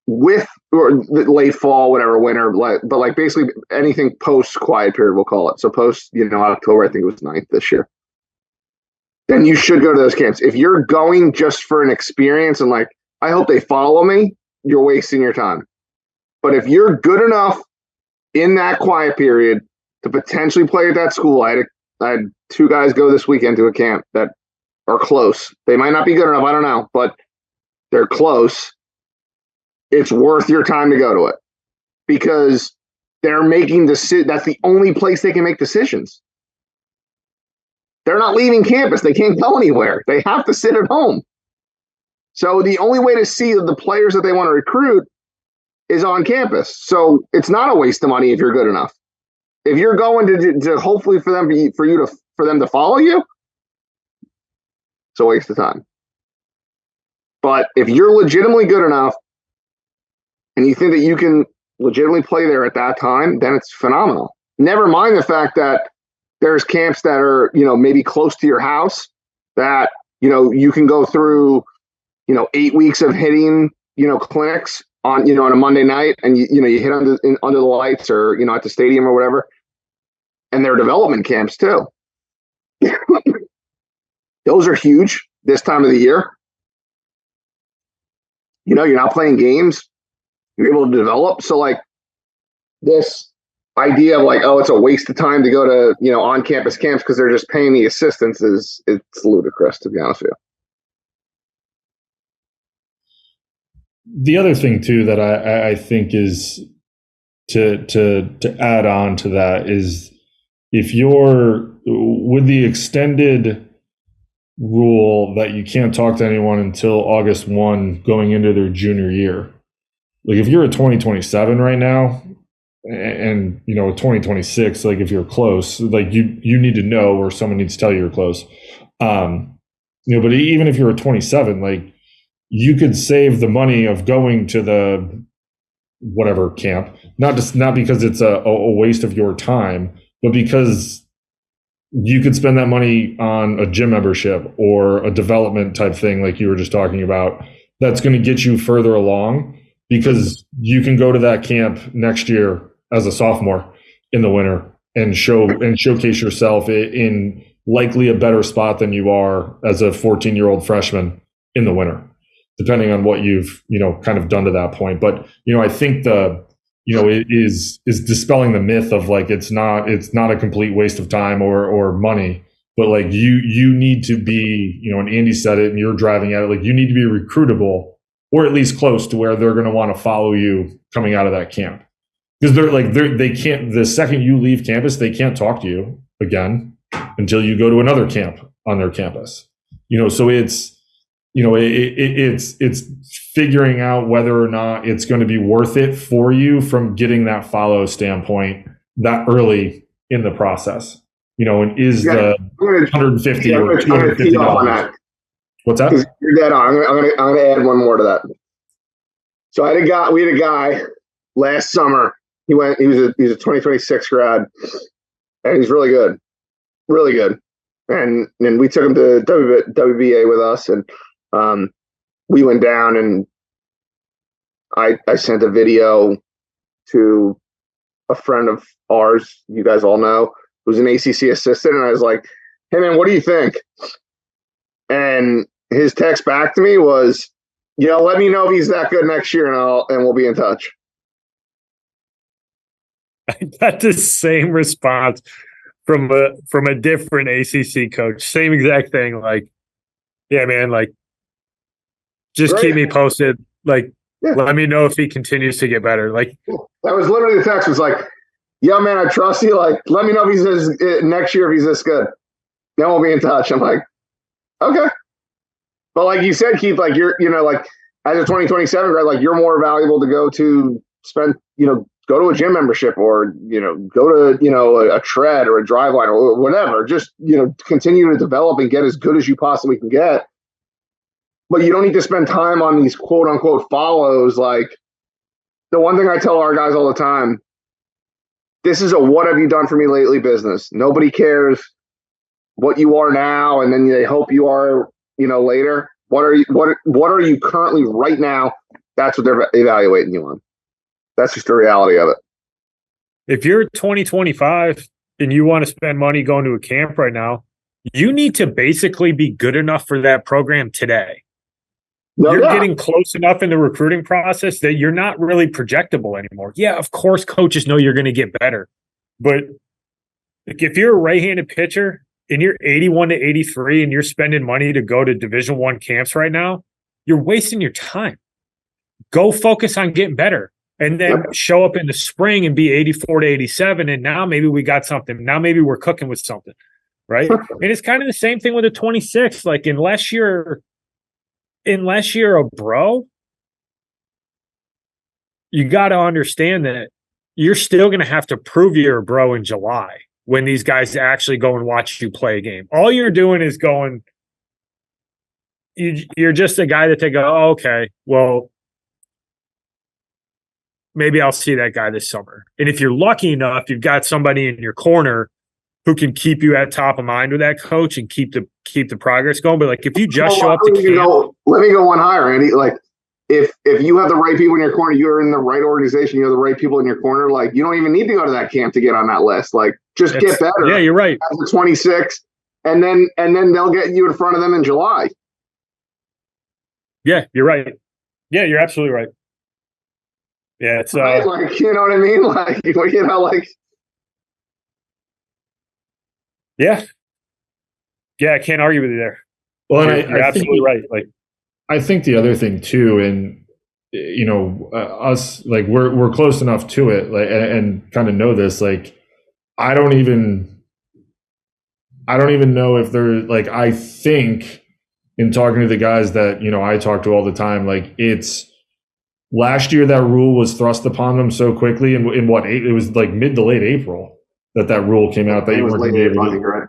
with or late fall, whatever, winter, but basically anything post quiet period, we'll call it. So post, October, I think it was 9th this year. Then you should go to those camps. If you're going just for an experience and I hope they follow me, you're wasting your time. But if you're good enough in that quiet period to potentially play at that school, I had 2 guys go this weekend to a camp that are close. They might not be good enough, I don't know, but they're close. It's worth your time to go to it because they're making that's the only place they can make decisions. They're not leaving campus. They can't go anywhere. They have to sit at home. So the only way to see the players that they want to recruit is on campus. So it's not a waste of money if you're good enough. If you're going to hopefully for them to follow you, it's a waste of time. But if you're legitimately good enough and you think that you can legitimately play there at that time, then it's phenomenal. Never mind the fact that there's camps that are, maybe close to your house that, you can go through, 8 weeks of hitting, clinics on, on a Monday night and, you hit under the lights or, at the stadium or whatever. And they're development camps too. Those are huge this time of the year. You're not playing games. You're able to develop. So this idea of oh, it's a waste of time to go to, on-campus camps because they're just paying the assistants it's ludicrous, to be honest with you. The other thing too that I think is to add on to that is if you're with the extended rule that you can't talk to anyone until August 1 going into their junior year. If you're a 2027 right now and 2026, if you're close, you need to know or someone needs to tell you you're close. But even if you're a 27, you could save the money of going to the whatever camp, not because it's a waste of your time, but because you could spend that money on a gym membership or a development type thing like you were just talking about that's going to get you further along because you can go to that camp next year as a sophomore in the winter and showcase yourself in likely a better spot than you are as a 14-year-old freshman in the winter, depending on what you've, kind of done to that point. But, I think it is dispelling the myth of it's not a complete waste of time or money, but you need to be, and Andy said it and you're driving at it, you need to be recruitable or at least close to where they're going to want to follow you coming out of that camp. Because they can't, the second you leave campus, they can't talk to you again until you go to another camp on their campus. So it's, it's figuring out whether or not it's going to be worth it for you from getting that follow standpoint that early in the process? And is the 150 or $250? What's that? You're dead on. I'm gonna add one more to that. So we had a guy last summer. He was a 2026 grad, and he's really good, really good. And we took him to WBA with us, and we went down, and I sent a video to a friend of ours, you guys all know, who's an ACC assistant, and I was like, "Hey man, what do you think?" And his text back to me was, let me know if he's that good next year, and we'll be in touch. I got the same response from a different ACC coach. Same exact thing. Like, yeah, man. Like, just keep me posted. Like, let me know if he continues to get better. Like, that was literally the text. Was like, "Yo, man, I trust you. Like, let me know if he's next year if he's this good. Then we'll be in touch." I'm like, okay. But like you said, Keith, like you're, like as a 2027 grad, like you're more valuable to go to spend, go to a gym membership or, go to, a tread or a drive line or whatever. Just, continue to develop and get as good as you possibly can get. But you don't need to spend time on these quote unquote follows. Like the one thing I tell our guys all the time, this is a what have you done for me lately business. Nobody cares what you are now, and then they hope you are, later. What are you currently right now? That's what they're evaluating you on. That's just the reality of it. If you're 2025 and you want to spend money going to a camp right now, you need to basically be good enough for that program today. You're getting close enough in the recruiting process that you're not really projectable anymore. Yeah, of course, coaches know you're going to get better. But if you're a right-handed pitcher and you're 81 to 83 and you're spending money to go to Division I camps right now, you're wasting your time. Go focus on getting better and then show up in the spring and be 84 to 87. And now maybe we got something. Now maybe we're cooking with something, right? And it's kind of the same thing with a 26. Like unless you're a bro, you got to understand that you're still going to have to prove you're a bro in July when these guys actually go and watch you play a game. All you're doing is going, you're just a guy that they go, oh, okay, well, maybe I'll see that guy this summer. And if you're lucky enough, you've got somebody in your corner who can keep you at top of mind with that coach and keep the progress going. But like if you just show up to camp, let me go one higher, Andy. Like if you have the right people in your corner, you're in the right organization, you have the right people in your corner, like you don't even need to go to that camp to get on that list. Like just get better. Yeah, you're right. As a 26, and then they'll get you in front of them in July. Yeah, you're right. Yeah, you're absolutely right. Yeah, it's right? Like you know what I mean? Like like. Yeah, I can't argue with you there. Well, you're absolutely right. Like, I think the other thing too, and us, like we're close enough to it, like, and kind of know this. Like, I don't even know if they're like. I think in talking to the guys that I talk to all the time, like it's last year that rule was thrust upon them so quickly, and in what it was like mid to late April. That rule came out that you weren't going to be able to. Right.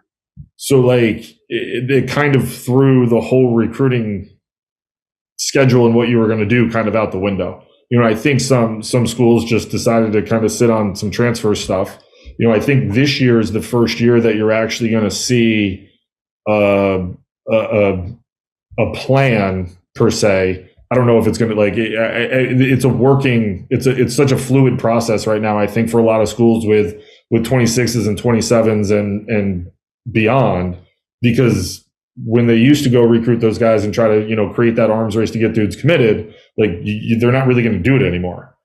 So like it kind of threw the whole recruiting schedule and what you were going to do kind of out the window. I think some schools just decided to kind of sit on some transfer stuff. I think this year is the first year that you're actually going to see a plan per se. I don't know if it's going to it's such a fluid process right now. I think for a lot of schools with 26s and 27s and beyond, because when they used to go recruit those guys and try to, create that arms race to get dudes committed, like they're not really going to do it anymore.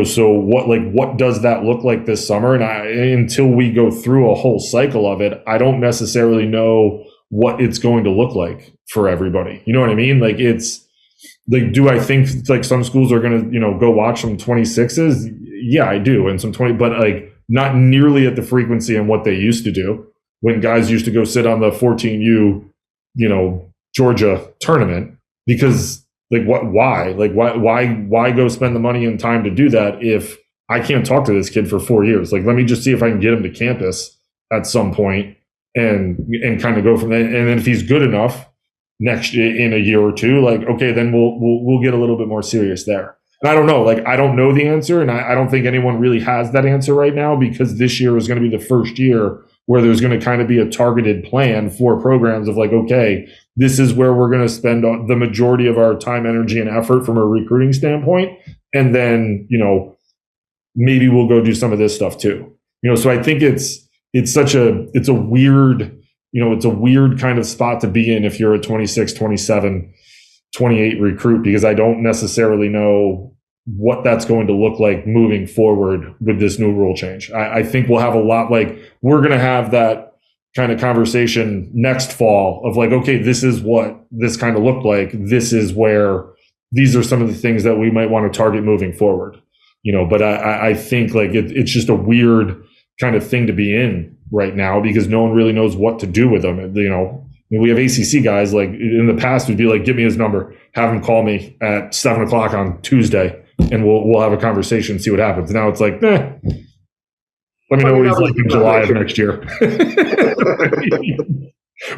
So what does that look like this summer? And until we go through a whole cycle of it, I don't necessarily know what it's going to look like for everybody. You know what I mean? Like it's like, do I think like some schools are going to, go watch some 26s? Yeah, I do. And some 20, but like, not nearly at the frequency and what they used to do when guys used to go sit on the 14U, Georgia tournament, because like why go spend the money and time to do that if I can't talk to this kid for 4 years. Like, let me just see if I can get him to campus at some point and kind of go from there. And then if he's good enough in a year or two, like, okay, then we'll get a little bit more serious there. And I don't know, like, I don't know the answer, and I don't think anyone really has that answer right now, because this year is going to be the first year where there's going to kind of be a targeted plan for programs of like, okay, this is where we're going to spend the majority of our time, energy, and effort from a recruiting standpoint. And then, maybe we'll go do some of this stuff too. So I think it's a weird, it's a weird kind of spot to be in if you're a 26, 27, 28 recruit, because I don't necessarily know what that's going to look like moving forward with this new rule change. I think we'll have a lot, like, we're going to have that kind of conversation next fall of like, okay, this is what this kind of looked like. These are some of the things that we might want to target moving forward. But I think like it's just a weird kind of thing to be in right now, because no one really knows what to do with them. We have ACC guys, like in the past would be like, give me his number, have him call me at 7:00 on Tuesday, and we'll have a conversation, see what happens. Now it's like, let me know what he's like in July of next year.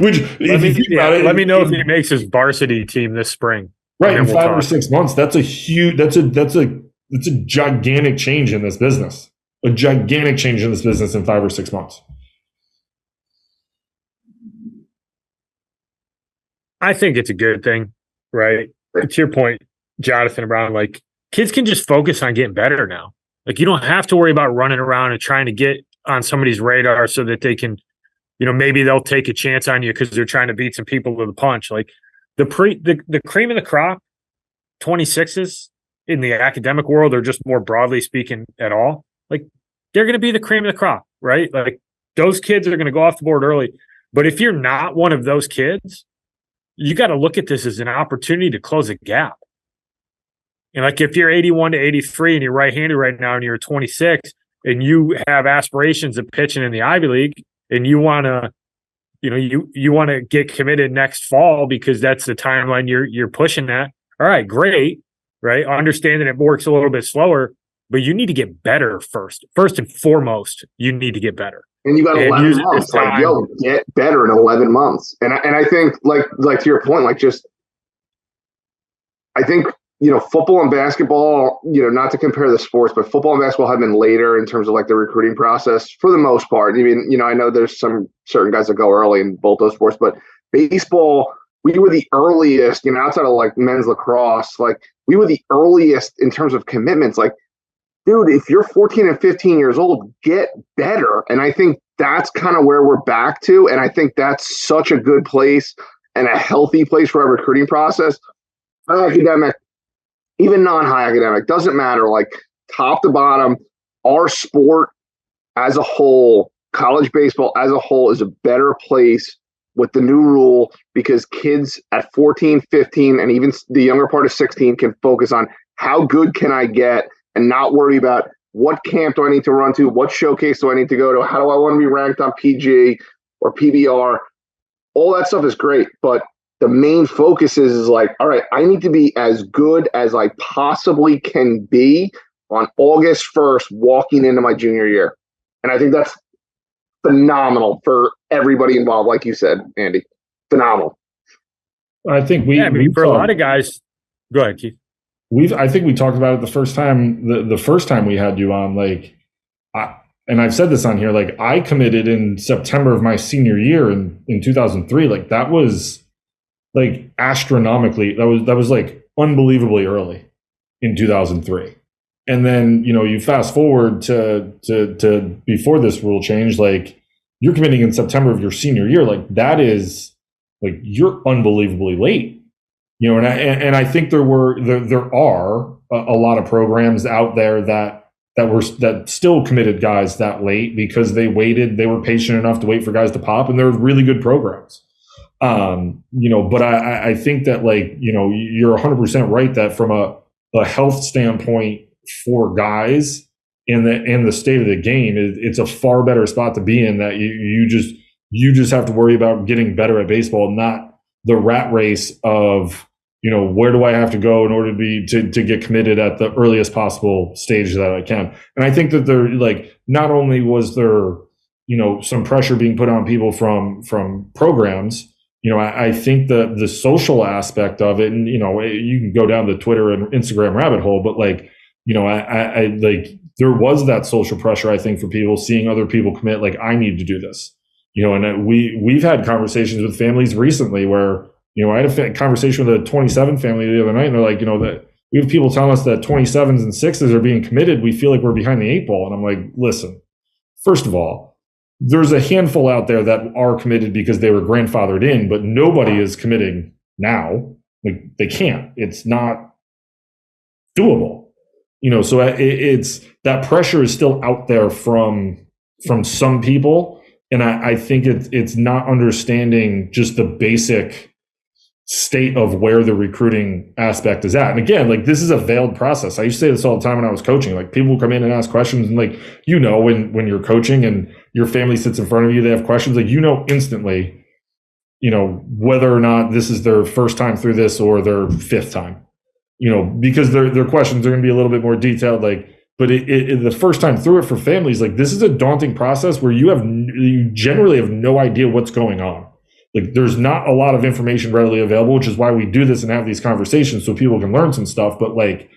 Which, let me know if he makes his varsity team this spring. Right, in 5 or 6 months, that's a gigantic change in this business. A gigantic change in this business in 5 or 6 months. I think it's a good thing, right? To your point, Jonathan, around like kids can just focus on getting better now. Like, you don't have to worry about running around and trying to get on somebody's radar so that they can, maybe they'll take a chance on you because they're trying to beat some people with a punch. Like the cream of the crop, 26s in the academic world, or just more broadly speaking at all, like they're going to be the cream of the crop, right? Like those kids are going to go off the board early. But if you're not one of those kids, you got to look at this as an opportunity to close a gap. And like if you're 81 to 83 and you're right-handed right now and you're 26 and you have aspirations of pitching in the Ivy League and you want to, you want to get committed next fall because that's the timeline you're pushing at. All right, great, right? Understand that it works a little bit slower, but you need to get better first. First and foremost, you need to get better. And you got 11 months. Like, get better in 11 months. And I think, like to your point, like just, I think, football and basketball, not to compare the sports, but football and basketball have been later in terms of like the recruiting process for the most part. I mean, I know there's some certain guys that go early in both those sports, but baseball, we were the earliest, outside of like men's lacrosse, like we were the earliest in terms of commitments. Like, dude, if you're 14 and 15 years old, get better. And I think that's kind of where we're back to. And I think that's such a good place and a healthy place for our recruiting process. High academic, even non-high academic, doesn't matter. Like top to bottom, our sport as a whole, college baseball as a whole, is a better place with the new rule, because kids at 14, 15, and even the younger part of 16 can focus on how good can I get and not worry about what camp do I need to run to, what showcase do I need to go to, how do I want to be ranked on PG or PBR. All that stuff is great, but the main focus is like, all right, I need to be as good as I possibly can be on August 1st walking into my junior year. And I think that's phenomenal for everybody involved, like you said, Andy. Phenomenal. I think for a lot of guys, go ahead, Keith. I think we talked about it the first time we had you on. Like, and I've said this on here. Like, I committed in September of my senior year in 2003. Like, that was like astronomically. That was like unbelievably early in 2003. And then, you fast forward to before this rule change, like you're committing in September of your senior year. Like that is like, you're unbelievably late, and I think there are a lot of programs out there that still committed guys that late because they were patient enough to wait for guys to pop, and they're really good programs. But I think that like, you're 100% right that from a health standpoint, for guys in the state of the game, it's a far better spot to be in, that you just have to worry about getting better at baseball, not the rat race of where do I have to go in order to get committed at the earliest possible stage that I can? And I think that there, like, not only was there, some pressure being put on people from programs, I think the social aspect of it, and, you can go down the Twitter and Instagram rabbit hole, but like, I like, there was that social pressure, I think, for people seeing other people commit, like, I need to do this, and we've had conversations with families recently where, I had a conversation with a 27 family the other night, and they're like, that we have people telling us that 27s and 6s are being committed. We feel like we're behind the 8 ball. And I'm like, listen, first of all, there's a handful out there that are committed because they were grandfathered in, but nobody is committing now. Like, they can't. It's not doable. So it's that pressure is still out there from some people. And I think it's not understanding just the basic state of where the recruiting aspect is at. And again, like, this is a veiled process. I used to say this all the time when I was coaching. Like, people will come in and ask questions, and like, when you're coaching and your family sits in front of you, they have questions, like, instantly, whether or not this is their first time through this or their 5th time, because their questions are going to be a little bit more detailed. Like, but the first time through it for families, like, this is a daunting process where you generally have no idea what's going on. Like, there's not a lot of information readily available, which is why we do this and have these conversations so people can learn some stuff. But like,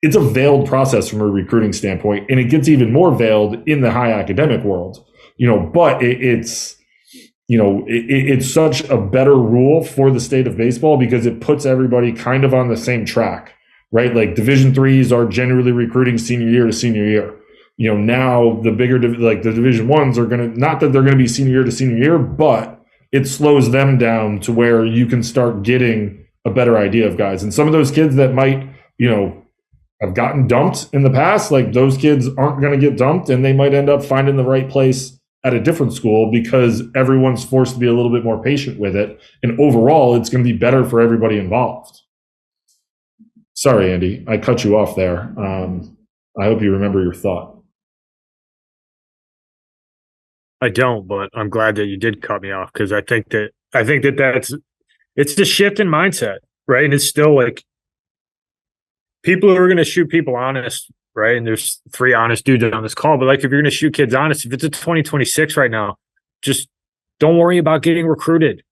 it's a veiled process from a recruiting standpoint, and it gets even more veiled in the high academic world. But it's such a better rule for the state of baseball because it puts everybody kind of on the same track, right? Like, Division threes are generally recruiting senior year to senior year. Now the bigger, like the Division ones are not that they're going to be senior year to senior year, but it slows them down to where you can start getting a better idea of guys. And some of those kids that might, have gotten dumped in the past, like, those kids aren't going to get dumped, and they might end up finding the right place at a different school because everyone's forced to be a little bit more patient with it. And overall, it's going to be better for everybody involved. Sorry, Andy, I cut you off there. I hope you remember your thought. I don't, but I'm glad that you did cut me off, because I think that it's the shift in mindset, right? And it's still like, people who are going to shoot people honest, right? And there's 3 honest dudes on this call, but like, if you're going to shoot kids honest, if it's a 2026 right now, just don't worry about getting recruited.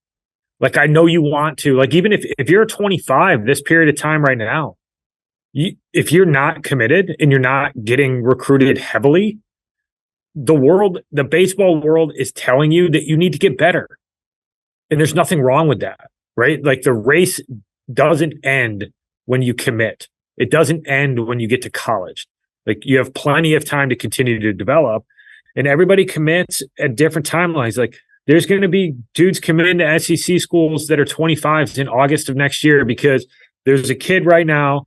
Like, I know you want to, like, even if you're a 25 this period of time right now, if you're not committed and you're not getting recruited heavily, the baseball world is telling you that you need to get better. And there's nothing wrong with that, right? Like, the race doesn't end when you commit. It doesn't end when you get to college. Like, you have plenty of time to continue to develop, and everybody commits at different timelines. Like, there's going to be dudes committing to SEC schools that are 25s in August of next year because there's a kid right now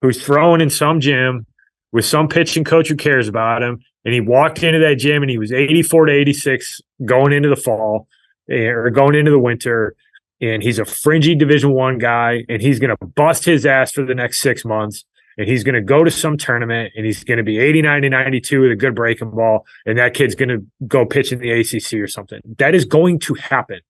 who's throwing in some gym with some pitching coach who cares about him. And he walked into that gym and he was 84 to 86 going into the fall or going into the winter. And he's a fringy Division I guy, and he's going to bust his ass for the next 6 months. And he's going to go to some tournament, and he's going to be 89 to 92 with a good breaking ball. And that kid's going to go pitch in the ACC or something. That is going to happen.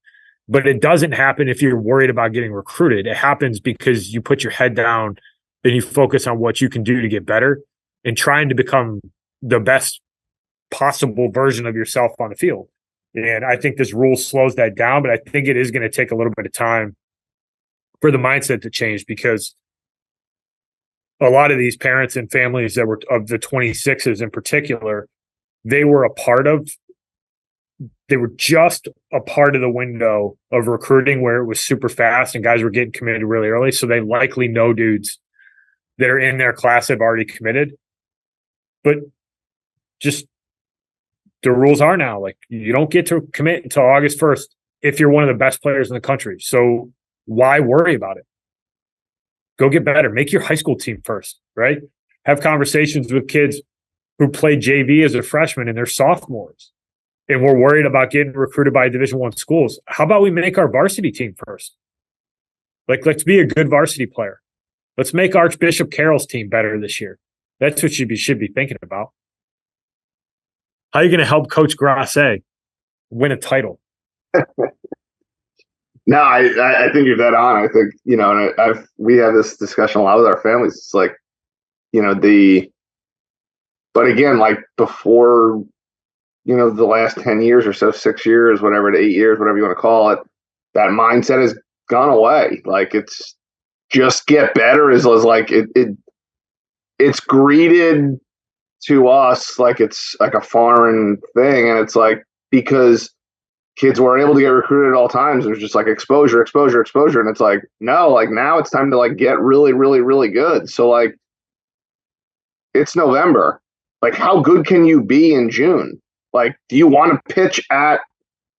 But it doesn't happen if you're worried about getting recruited. It happens because you put your head down and you focus on what you can do to get better and trying to become the best possible version of yourself on the field. And I think this rule slows that down, but I think it is going to take a little bit of time for the mindset to change, because a lot of these parents and families that were of the 26s in particular, they were just a part of the window of recruiting where it was super fast and guys were getting committed really early. So they likely know dudes that are in their class have already committed. But just the rules are now, like, you don't get to commit until August 1st if you're one of the best players in the country. So why worry about it? Go get better. Make your high school team first, right? Have conversations with kids who played JV as a freshman and they're sophomores, and we're worried about getting recruited by Division I schools. How about we make our varsity team first? Like, let's be a good varsity player. Let's make Archbishop Carroll's team better this year. That's what you should be thinking about. How are you going to help Coach Grosse win a title? No, I think you're dead on. I think, and we have this discussion a lot with our families. It's like, but again, like before, the last 10 years or so, 6 years, whatever, to 8 years, whatever you want to call it, that mindset has gone away. Like it's just get better is like it's greeted to us like it's like a foreign thing. And it's like, because kids weren't able to get recruited at all times, there's just like exposure. And it's like, no, like now it's time to like get really, really, really good. So like, it's November. Like, how good can you be in June? Like, do you want to pitch at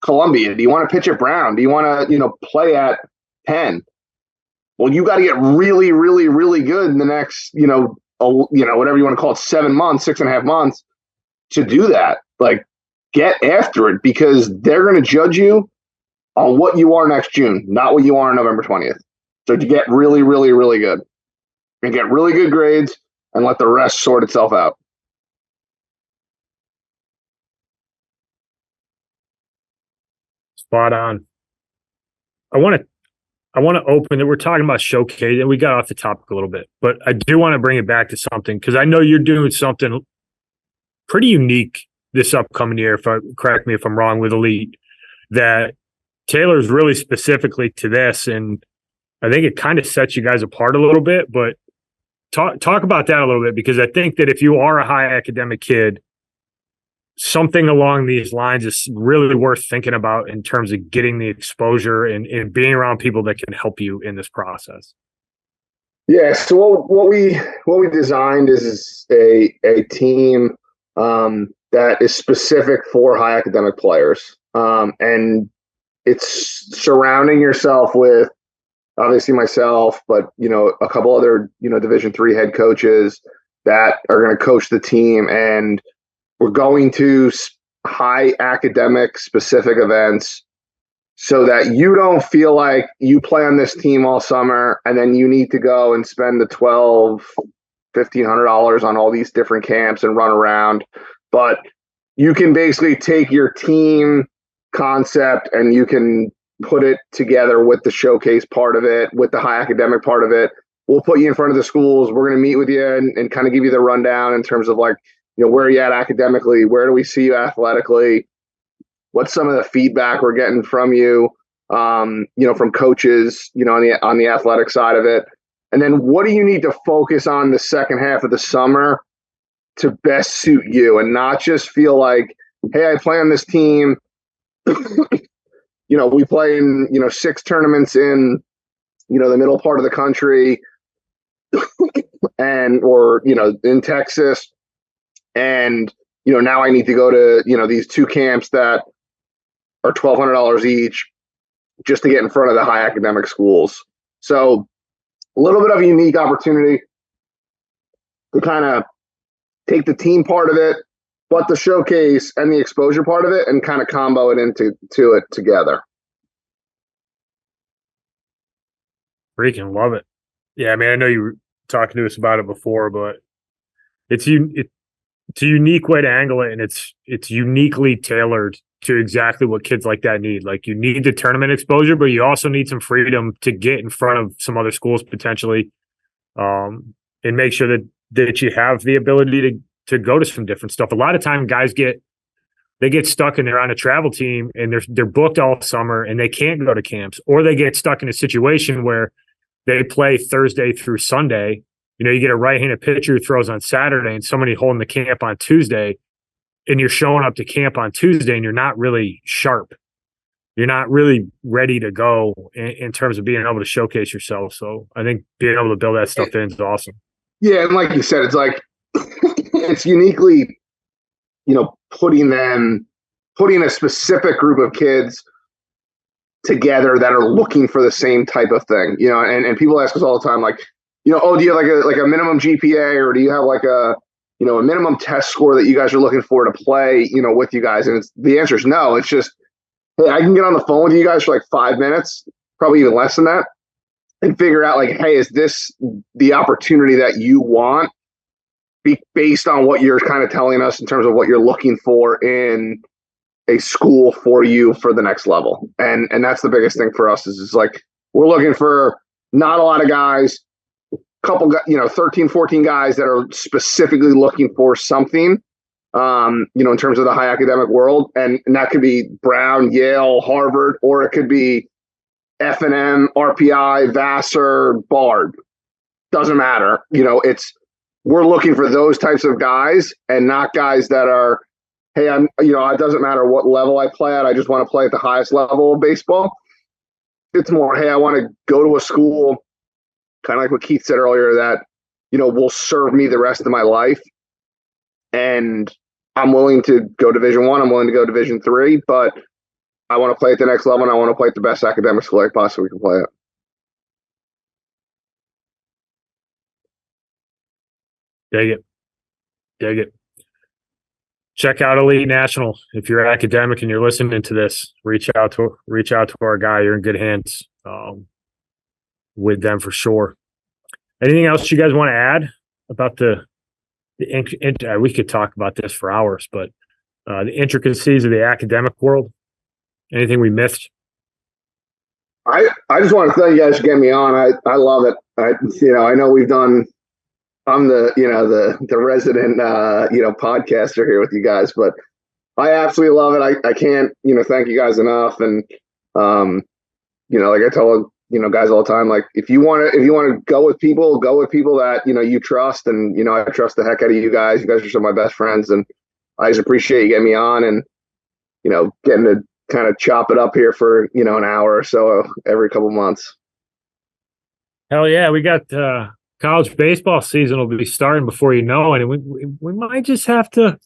Columbia? Do you want to pitch at Brown? Do you want to, play at Penn? Well, you got to get really, really, really good in the next, whatever you want to call it, 7 months, 6.5 months to do that. Like, get after it, because they're going to judge you on what you are next June, not what you are on November 20th. So to get really, really, really good and get really good grades and let the rest sort itself out. Spot on. I want to open it. We're talking about showcase, and we got off the topic a little bit, but I do want to bring it back to something, because I know you're doing something pretty unique this upcoming year. Correct me if I'm wrong, with Elite, that tailors really specifically to this, and I think it kind of sets you guys apart a little bit. But talk about that a little bit, because I think that if you are a high academic kid, something along these lines is really worth thinking about in terms of getting the exposure and being around people that can help you in this process. Yeah. So what we designed is a team that is specific for high academic players, and it's surrounding yourself with obviously myself, but a couple other Division III head coaches that are going to coach the team, and we're going to high academic specific events so that you don't feel like you play on this team all summer and then you need to go and spend the $1,500 on all these different camps and run around. But you can basically take your team concept and you can put it together with the showcase part of it, with the high academic part of it. We'll put you in front of the schools. We're going to meet with you and kind of give you the rundown in terms of like, where are you at academically? Where do we see you athletically? What's some of the feedback we're getting from you, from coaches, on the athletic side of it? And then what do you need to focus on the second half of the summer to best suit you, and not just feel like, hey, I play on this team. We play in, 6 tournaments in, the middle part of the country or in Texas. And, now I need to go to, these 2 camps that are $1,200 each just to get in front of the high academic schools. So a little bit of a unique opportunity to kind of take the team part of it, but the showcase and the exposure part of it, and kind of combo it into it together. Freaking love it. Yeah, I mean, I know you were talking to us about it before, but it's a unique way to angle it, and it's uniquely tailored to exactly what kids like that need. Like, you need the tournament exposure, but you also need some freedom to get in front of some other schools potentially, and make sure that you have the ability to go to some different stuff. A lot of time guys get stuck and they're on a travel team and they're booked all summer and they can't go to camps, or they get stuck in a situation where they play Thursday through Sunday. You get a right-handed pitcher who throws on Saturday and somebody holding the camp on Tuesday, and you're showing up to camp on Tuesday and you're not really sharp. You're not really ready to go in terms of being able to showcase yourself. So I think being able to build that stuff in is awesome. Yeah, and like you said, it's like it's uniquely, putting a specific group of kids together that are looking for the same type of thing. And people ask us all the time, like, oh, do you have like a minimum GPA, or do you have like a minimum test score that you guys are looking for to play, with you guys? And the answer is no. It's just, hey, I can get on the phone with you guys for like 5 minutes, probably even less than that, and figure out like, hey, is this the opportunity that you want, based on what you're kind of telling us in terms of what you're looking for in a school for you for the next level. And that's the biggest thing for us is like, we're looking for not a lot of guys, couple, 13, 14 guys that are specifically looking for something, in terms of the high academic world. And that could be Brown, Yale, Harvard, or it could be F&M, RPI, Vassar, Bard. Doesn't matter. We're looking for those types of guys and not guys that are, hey, it doesn't matter what level I play at. I just want to play at the highest level of baseball. It's more, hey, I want to go to a school, kind of like what Keith said earlier, that, will serve me the rest of my life. And I'm willing to go Division I. I'm willing to go Division III, but I want to play at the next level and I want to play at the best academic school I possibly can play at. Dig it. Check out Elite National. If you're academic and you're listening to this, reach out to our guy. You're in good hands with them for sure. Anything else you guys want to add about we could talk about this for hours, but the intricacies of the academic world? Anything we missed? I just want to thank you guys for getting me on. I love it. I know we've done. I'm the resident podcaster here with you guys, but I absolutely love it. I can't thank you guys enough. And like I tell guys all the time, like if you want to go with people that you trust, and I trust the heck out of you guys. You guys are some of my best friends, and I just appreciate you getting me on and getting to kind of chop it up here for an hour or so every couple months. Hell yeah, we got college baseball season will be starting before you know it, and we might just have to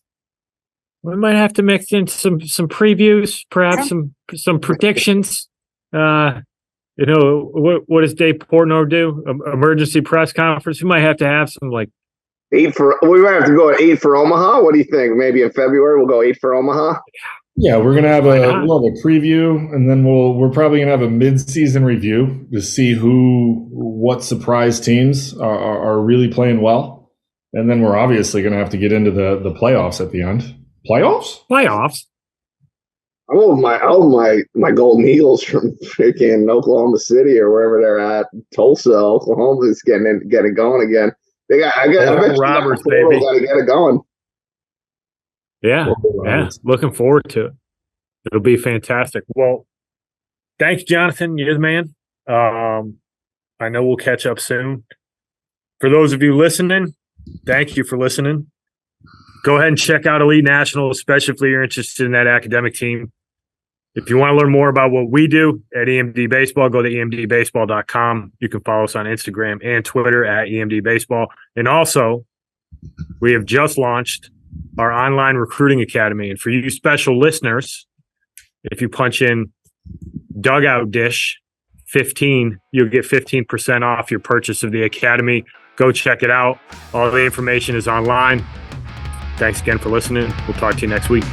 mix in some previews, perhaps some predictions. What does Dave Portnoy do? Emergency press conference. We might have to have some like 8 for. We might have to go at 8 for Omaha. What do you think? Maybe in February we'll go 8 for Omaha. Yeah, we're gonna have we'll have a preview, and then we're probably gonna have a mid-season review to see what surprise teams are really playing well, and then we're obviously gonna have to get into the playoffs at the end. Playoffs. Oh my Golden Eagles from freaking Oklahoma City or wherever they're at, Tulsa, Oklahoma is getting going again. I bet Roberts, baby, got to get it going. Yeah. Looking forward to it. It'll be fantastic. Well, thanks, Jonathan. You're the man. I know we'll catch up soon. For those of you listening, thank you for listening. Go ahead and check out Elite National, especially if you're interested in that academic team. If you want to learn more about what we do at EMD Baseball, go to emdbaseball.com. You can follow us on Instagram and Twitter at EMD Baseball. And also, we have just launched our online recruiting academy. And for you special listeners, if you punch in Dugout Dish 15, you'll get 15% off your purchase of the academy. Go check it out. All the information is online. Thanks again for listening. We'll talk to you next week.